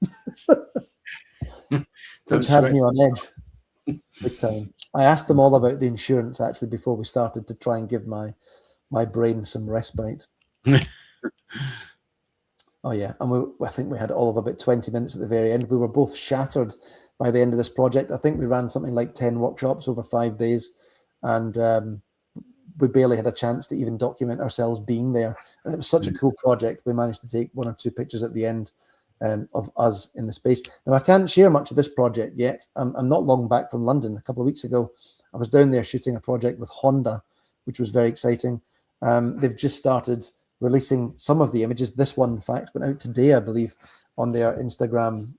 which had me on edge big time. I asked them all about the insurance actually before we started to try and give my brain some respite. Oh yeah, and I think we had all of about 20 minutes at the very end. We were both shattered by the end of this project. I think we ran something like 10 workshops over 5 days, and we barely had a chance to even document ourselves being there. And it was such a cool project. We managed to take 1 or 2 pictures at the end of us in the space. Now, I can't share much of this project yet. I'm not long back from London. A couple of weeks ago, I was down there shooting a project with Honda, which was very exciting. They've just started releasing some of the images. This one, in fact, went out today, I believe, on their Instagram,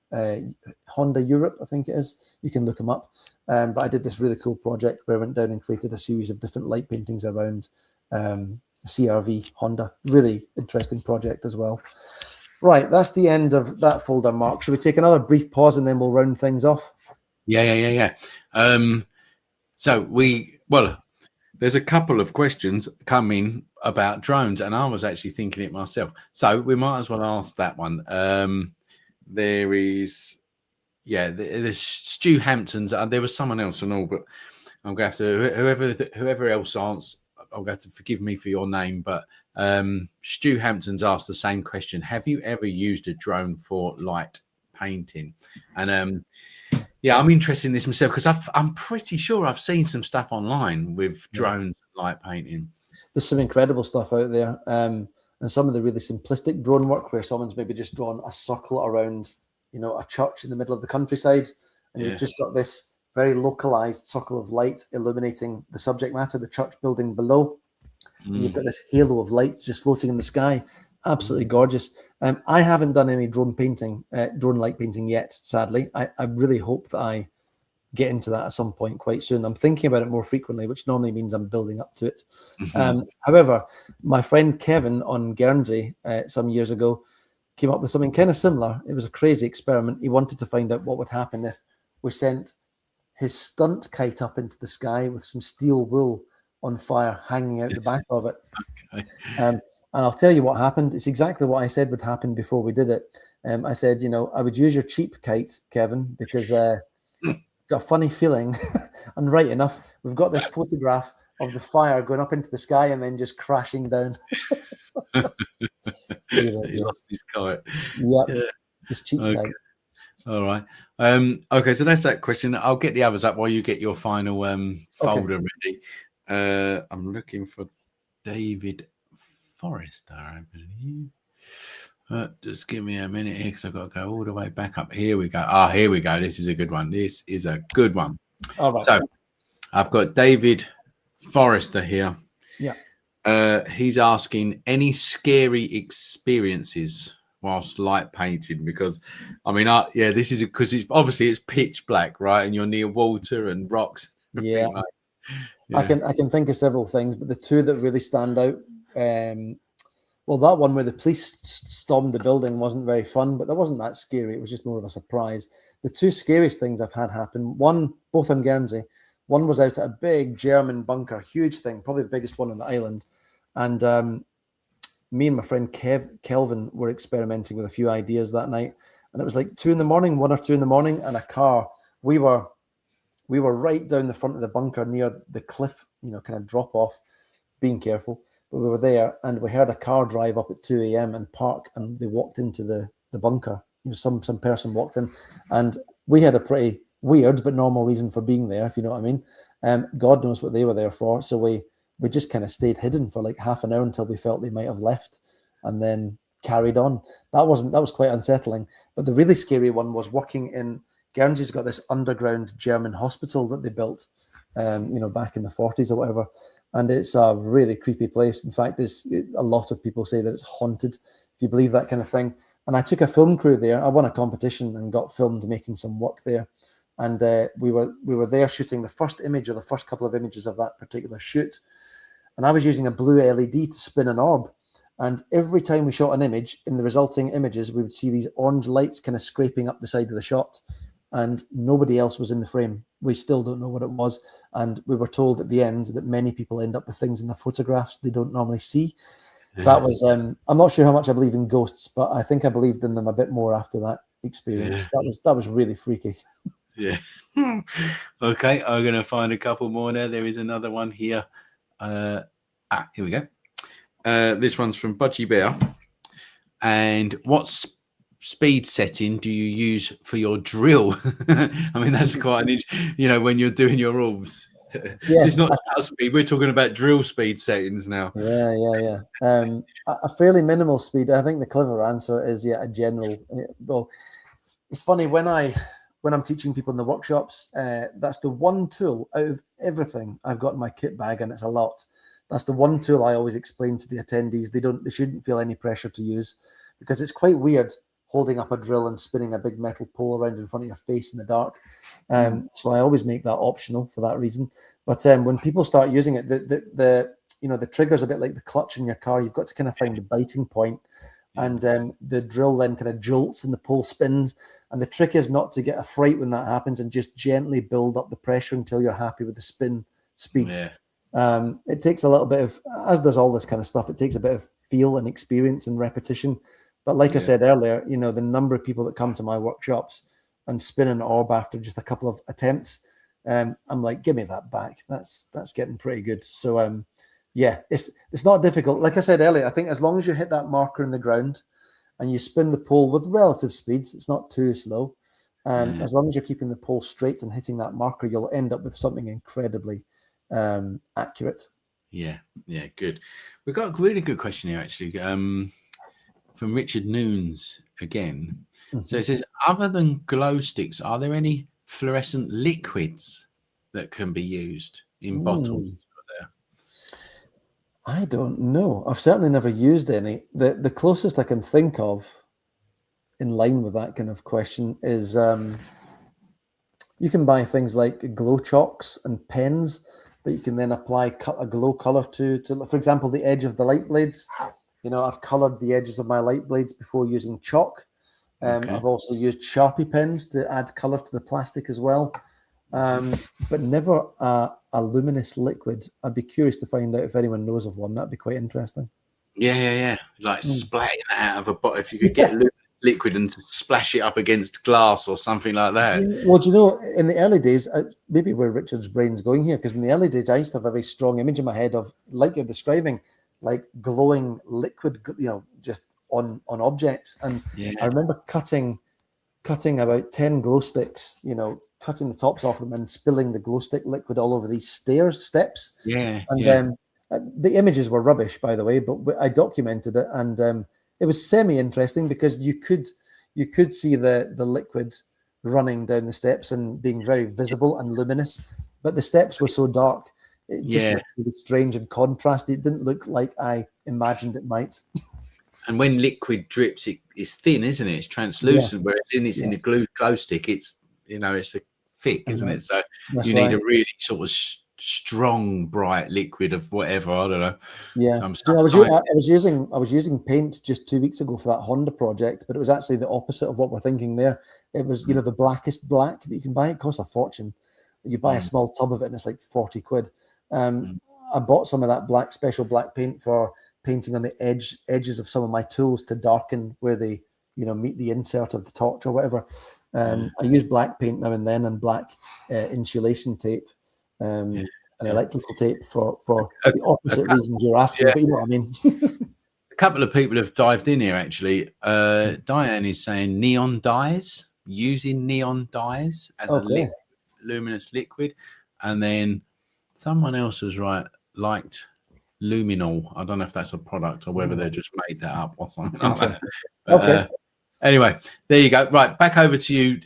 Honda Europe, I think it is. You can look them up. But I did this really cool project where I went down and created a series of different light paintings around CRV Honda. Really interesting project as well. Right, that's the end of that folder, Mark. Should we take another brief pause and then we'll round things off?
Yeah. There's a couple of questions coming about drones, and I was actually thinking it myself. So we might as well ask that one. There's Stu Hampton's. There was someone else and all, but I'm going to have to whoever else answers. I'm going to forgive me for your name, but Stu Hampton's asked the same question. Have you ever used a drone for light painting? And yeah, I'm interested in this myself because I'm pretty sure I've seen some stuff online with drones and light painting.
There's some incredible stuff out there, and some of the really simplistic drone work where someone's maybe just drawn a circle around, a church in the middle of the countryside, and you've just got this very localized circle of light illuminating the subject matter, the church building below. You've got this halo of light just floating in the sky. Absolutely gorgeous. I haven't done any drone light painting yet, sadly. I really hope that I get into that at some point quite soon. I'm thinking about it more frequently, which normally means I'm building up to it. However, my friend Kevin on Guernsey some years ago came up with something kind of similar. It was a crazy experiment. He wanted to find out what would happen if we sent his stunt kite up into the sky with some steel wool on fire hanging out the back of it.
Okay.
And I'll tell you what happened. It's exactly what I said would happen before we did it. I said, I would use your cheap kite, Kevin, because got a funny feeling. And right enough, we've got this photograph of the fire going up into the sky and then just crashing down.
He lost his kite.
Yep. Yeah, his cheap kite.
All right. Okay, so that's that question. I'll get the others up while you get your final folder ready. I'm looking for David Forrester, I believe. Just give me a minute here because I've got to go all the way back up. Here we go. Here we go. This is a good one. This is a good one.
All right.
So I've got David Forrester here.
Yeah.
He's asking any scary experiences whilst light painting, because this is because it's pitch black, right? And you're near water and rocks.
Yeah. I can think of several things, but the two that really stand out, that one where the police stormed the building wasn't very fun, but that wasn't that scary. It was just more of a surprise. The two scariest things I've had happen, both on Guernsey, one was out at a big German bunker, huge thing, probably the biggest one on the island. And me and my friend Kelvin were experimenting with a few ideas that night. And it was like 1 or 2 a.m, and a car. We were right down the front of the bunker near the cliff, kind of drop off, being careful. But we were there and we heard a car drive up at 2 a.m. and park, and they walked into the bunker. Some person walked in, and we had a pretty weird but normal reason for being there, if you know what I mean. God knows what they were there for. So we just kind of stayed hidden for like half an hour until we felt they might have left, and then carried on. That was quite unsettling. But the really scary one was working in Guernsey's got this underground German hospital that they built, back in the 40s or whatever. And it's a really creepy place. In fact, a lot of people say that it's haunted, if you believe that kind of thing. And I took a film crew there. I won a competition and got filmed making some work there. And we were there shooting the first image, or the first couple of images of that particular shoot. And I was using a blue LED to spin an orb. And every time we shot an image, in the resulting images, we would see these orange lights kind of scraping up the side of the shot. And nobody else was in the frame. We still don't know what it was. And we were told at the end that many people end up with things in the photographs they don't normally see. Yeah. That was, I'm not sure how much I believe in ghosts, but I think I believed in them a bit more after that experience. Yeah. That was really freaky.
Yeah. Okay, I'm going to find a couple more there. There is another one here. Here we go. This one's from Budgie Bear. And what's speed setting do you use for your drill? I mean, that's quite an when you're doing your orbs. Yes. It's not just speed, we're talking about drill speed settings now.
Yeah. A fairly minimal speed. I think the clever answer is a general. Well, it's funny when I when I'm teaching people in the workshops, that's the one tool out of everything I've got in my kit bag, and it's a lot. That's the one tool I always explain to the attendees. They shouldn't feel any pressure to use, because it's quite weird holding up a drill and spinning a big metal pole around in front of your face in the dark. So I always make that optional for that reason. But when people start using it, the trigger's a bit like the clutch in your car. You've got to kind of find the biting point, and the drill then kind of jolts and the pole spins. And the trick is not to get a fright when that happens, and just gently build up the pressure until you're happy with the spin speed. It takes a little bit of, as does all this kind of stuff, it takes a bit of feel and experience and repetition. But like I said earlier, the number of people that come to my workshops and spin an orb after just a couple of attempts, I'm like, give me that back. That's getting pretty good. So it's not difficult. Like I said earlier, I think as long as you hit that marker in the ground and you spin the pole with relative speeds, it's not too slow. As long as you're keeping the pole straight and hitting that marker, you'll end up with something incredibly accurate.
Yeah, good. We've got a really good question here, actually, from Richard Noons again. So it says, other than glow sticks, are there any fluorescent liquids that can be used in bottles?
I don't know. I've certainly never used any. The closest I can think of in line with that kind of question is you can buy things like glow chalks and pens that you can then apply a glow color to, for example, the edge of the light blades. I've colored the edges of my light blades before using chalk. I've also used Sharpie pens to add color to the plastic as well. But never a luminous liquid. I'd be curious to find out if anyone knows of one. That'd be quite interesting.
Yeah. Like splatting it out of a bottle. If you could get liquid and splash it up against glass or something like that.
Well, in the early days, maybe where Richard's brain's going here, because in the early days, I used to have a very strong image in my head of, like you're describing, like glowing liquid, just on objects. And I remember cutting about 10 glow sticks, cutting the tops off them and spilling the glow stick liquid all over these steps. The images were rubbish, by the way, but I documented it, and it was semi-interesting because you could see the liquid running down the steps and being very visible and luminous, but the steps were so dark, it just looked really strange and contrasty. It didn't look like I imagined it might. And
when liquid drips, it's thin, isn't it? It's translucent. Whereas in a glow stick, it's it's a thick, isn't it? So you need a really sort of strong, bright liquid of whatever. I don't know.
Yeah, I was using paint just 2 weeks ago for that Honda project, but it was actually the opposite of what we're thinking there. It was the blackest black that you can buy. It costs a fortune. You buy a small tub of it, and it's like 40 quid. I bought some of that special black paint for painting on the edges of some of my tools to darken where they meet the insert of the torch or whatever. I use black paint now and then, and black insulation tape and electrical tape for the opposite reasons you're asking, but you know what I mean.
A couple of people have dived in here, actually. Diane is saying using neon dyes as a luminous liquid, and then someone else was liked luminol. I don't know if that's a product or whether they just made that up or something like that. But, anyway, there you go. Right, back over to you.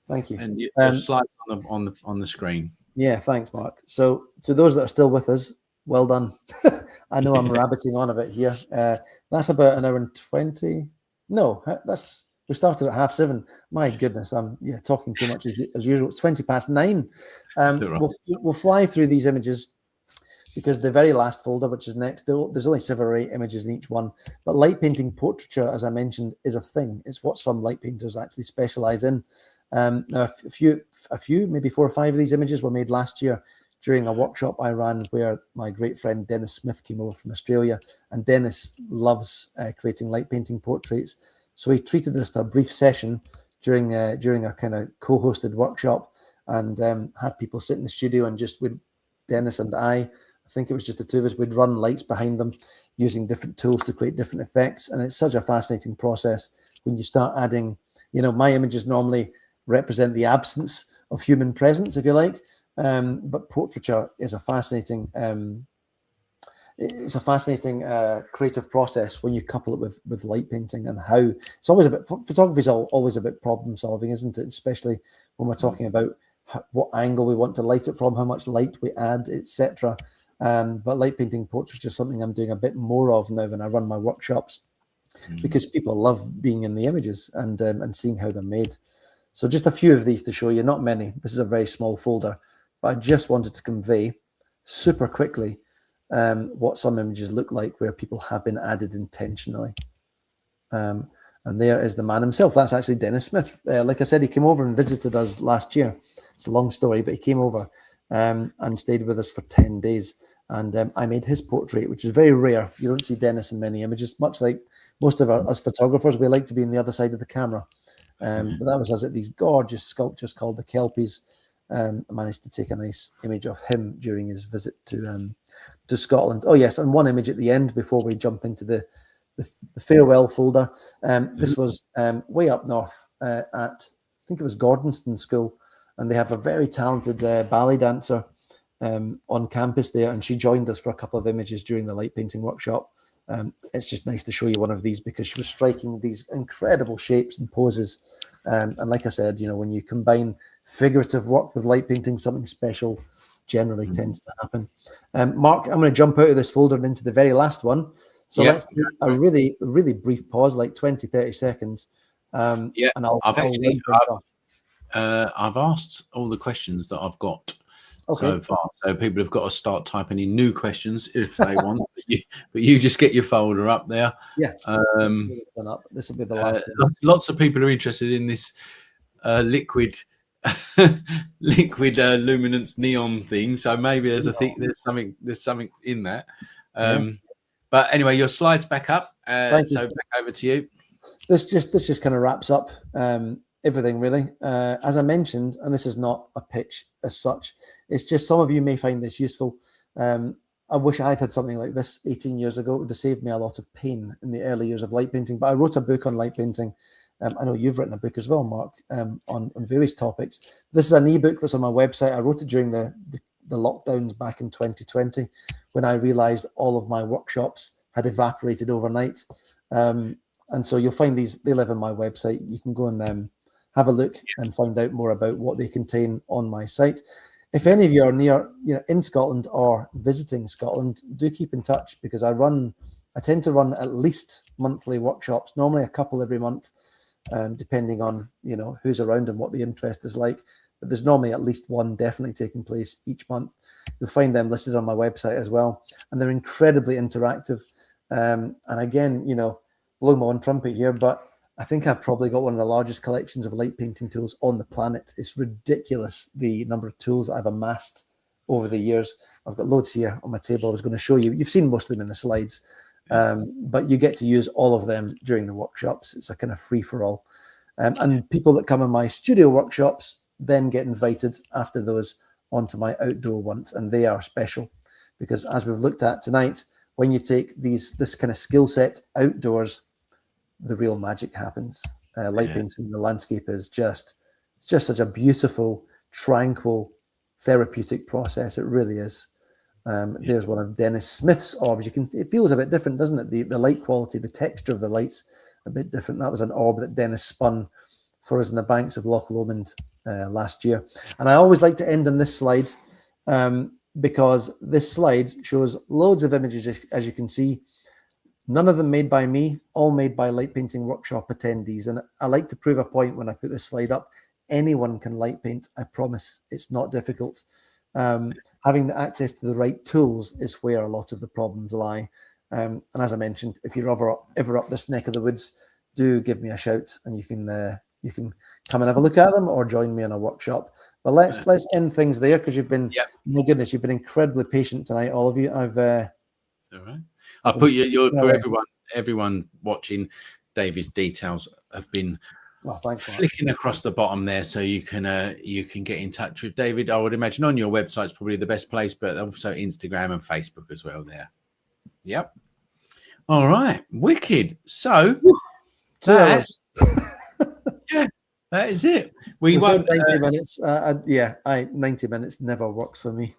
Thank you.
And slides on the screen.
Yeah, thanks, Mark. So to those that are still with us, well done. I know I'm rabbiting on a bit here. That's about 1 hour and 20. No, we started at 7:30. My goodness, I'm talking too much as usual. It's 9:20. We'll fly through these images, because the very last folder, which is next, there's only 7 or 8 images in each one. But light painting portraiture, as I mentioned, is a thing. It's what some light painters actually specialize in. Now, a few, maybe 4 or 5 of these images were made last year during a workshop I ran, where my great friend Dennis Smith came over from Australia. And Dennis loves creating light painting portraits. So he treated us to a brief session during our kind of co-hosted workshop, and had people sit in the studio, and just with Dennis and I think it was just the two of us, we'd run lights behind them using different tools to create different effects. And it's such a fascinating process when you start adding, my images normally represent the absence of human presence, if you like. But portraiture is a fascinating it's a fascinating creative process when you couple it with light painting, and how it's always a bit, photography is always a bit problem solving, isn't it? Especially when we're talking about what angle we want to light it from, how much light we add, etc. But light painting portraits is something I'm doing a bit more of now when I run my workshops, because people love being in the images and seeing how they're made. So just a few of these to show you, not many. This is a very small folder, but I just wanted to convey super quickly what some images look like where people have been added intentionally. And there is the man himself. That's actually Dennis Smith. Like I said, he came over and visited us last year. It's a long story, but he came over and stayed with us for 10 days. And I made his portrait, which is very rare. You don't see Dennis in many images, much like most of us photographers. We like to be on the other side of the camera. But that was us at these gorgeous sculptures called the Kelpies. I managed to take a nice image of him during his visit to Scotland. Oh yes, and one image at the end before we jump into the farewell folder. This was way up north at, I think it was Gordonston School, and they have a very talented ballet dancer on campus there, and she joined us for a couple of images during the light painting workshop. It's just nice to show you one of these because she was striking these incredible shapes and poses. And like I said, you know, when you combine figurative work with light painting, something special generally tends to happen. Mark, I'm going to jump out of this folder and into the very last one. So let's take a really, really brief pause, like 20, 30 seconds. And
I've asked all the questions that I've got so far. So people have got to start typing in new questions if they want. But you just get your folder up there.
Yeah. This will be the last one.
Lots of people are interested in this liquid luminance neon thing. So maybe there's something in that. But anyway, your slide's back up. So back over to you.
This just kind of wraps up everything really. As I mentioned, and this is not a pitch as such, it's just some of you may find this useful. I wish I had something like this 18 years ago. It would have saved me a lot of pain in the early years of light painting. But I wrote a book on light painting. I know you've written a book as well, Mark, on various topics. This is an ebook that's on my website. I wrote it during the lockdowns back in 2020 when I realized all of my workshops had evaporated overnight. And so you'll find these, they live on my website. You can go and have a look and find out more about what they contain on my site. If any of you are near, in Scotland or visiting Scotland, do keep in touch, because I tend to run at least monthly workshops, normally a couple every month, depending on, who's around and what the interest is like. But there's normally at least one definitely taking place each month. You'll find them listed on my website as well. And they're incredibly interactive. And again, blow my own trumpet here, but I think I've probably got one of the largest collections of light painting tools on the planet. It's ridiculous, the number of tools I've amassed over the years. I've got loads here on my table. I was going to show you. You've seen most of them in the slides, but you get to use all of them during the workshops. It's a kind of free-for-all. And people that come in my studio workshops then get invited after those onto my outdoor ones, and they are special because, as we've looked at tonight, when you take this kind of skill set outdoors, the real magic happens. Light painting in the landscape is just such a beautiful, tranquil, therapeutic process. It really is. There's one of Dennis Smith's orbs. It feels a bit different, doesn't it? The light quality, the texture of the lights, a bit different. That was an orb that Dennis spun for us in the banks of Loch Lomond last year. And I always like to end on this slide because this slide shows loads of images, as you can see. None of them made by me, all made by light painting workshop attendees. And I like to prove a point when I put this slide up. Anyone can light paint, I promise. It's not difficult. Having the access to the right tools is where a lot of the problems lie. And as I mentioned, if you're ever up this neck of the woods, do give me a shout, and you can come and have a look at them or join me in a workshop. But let's end things there, because you've been, my goodness, you've been incredibly patient tonight, all of you. All
right. I'll put for everyone watching. David's details have been flicking across the bottom there, so you can get in touch with David. I would imagine on your website's probably the best place, but also Instagram and Facebook as well there. Yep. All right. Wicked. So
yeah.
That is it. We
You said
won't.
90 minutes. 90 minutes never works for me.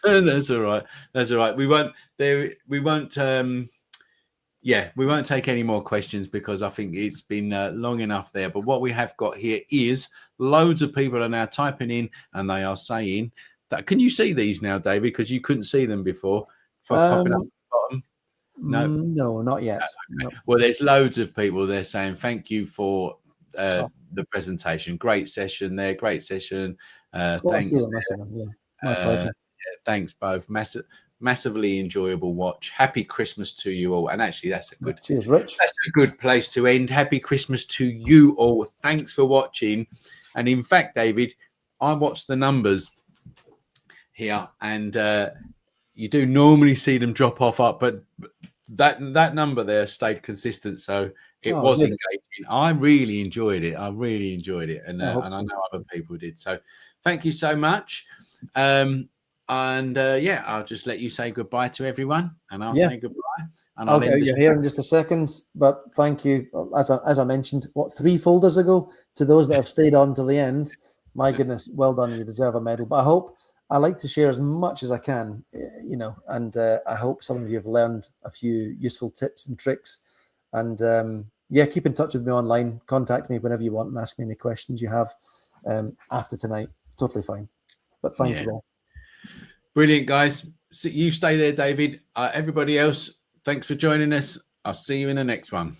That's all right. That's all right. We won't. We won't. We won't take any more questions because I think it's been long enough there. But what we have got here is loads of people are now typing in, and they are saying that. Can you see these now, David? Because you couldn't see them before. Popping up at the bottom. No,
no, not yet.
Okay.
No.
Well, there's loads of people there saying thank you for the presentation. Great session there. Great session. Thanks.
Yeah, my pleasure.
Thanks both. Massively enjoyable watch. Happy Christmas to you all. And actually, that's a good.
Cheers, Rich.
That's a good place to end. Happy Christmas to you all. Thanks for watching. And in fact, David, I watched the numbers here, and you do normally see them drop off but that number there stayed consistent, so it was engaging. I really enjoyed it. And I know other people did. So thank you so much. I'll just let you say goodbye to everyone, and I'll say goodbye. And
I'll get you here in just a second, but thank you. As I mentioned, 3 folders ago, to those that have stayed on to the end, my goodness, well done. You deserve a medal. But I like to share as much as I can, and I hope some of you have learned a few useful tips and tricks. And keep in touch with me online. Contact me whenever you want and ask me any questions you have after tonight. It's totally fine. But thank you all.
Brilliant, guys. So you stay there, David. Everybody else, thanks for joining us. I'll see you in the next one.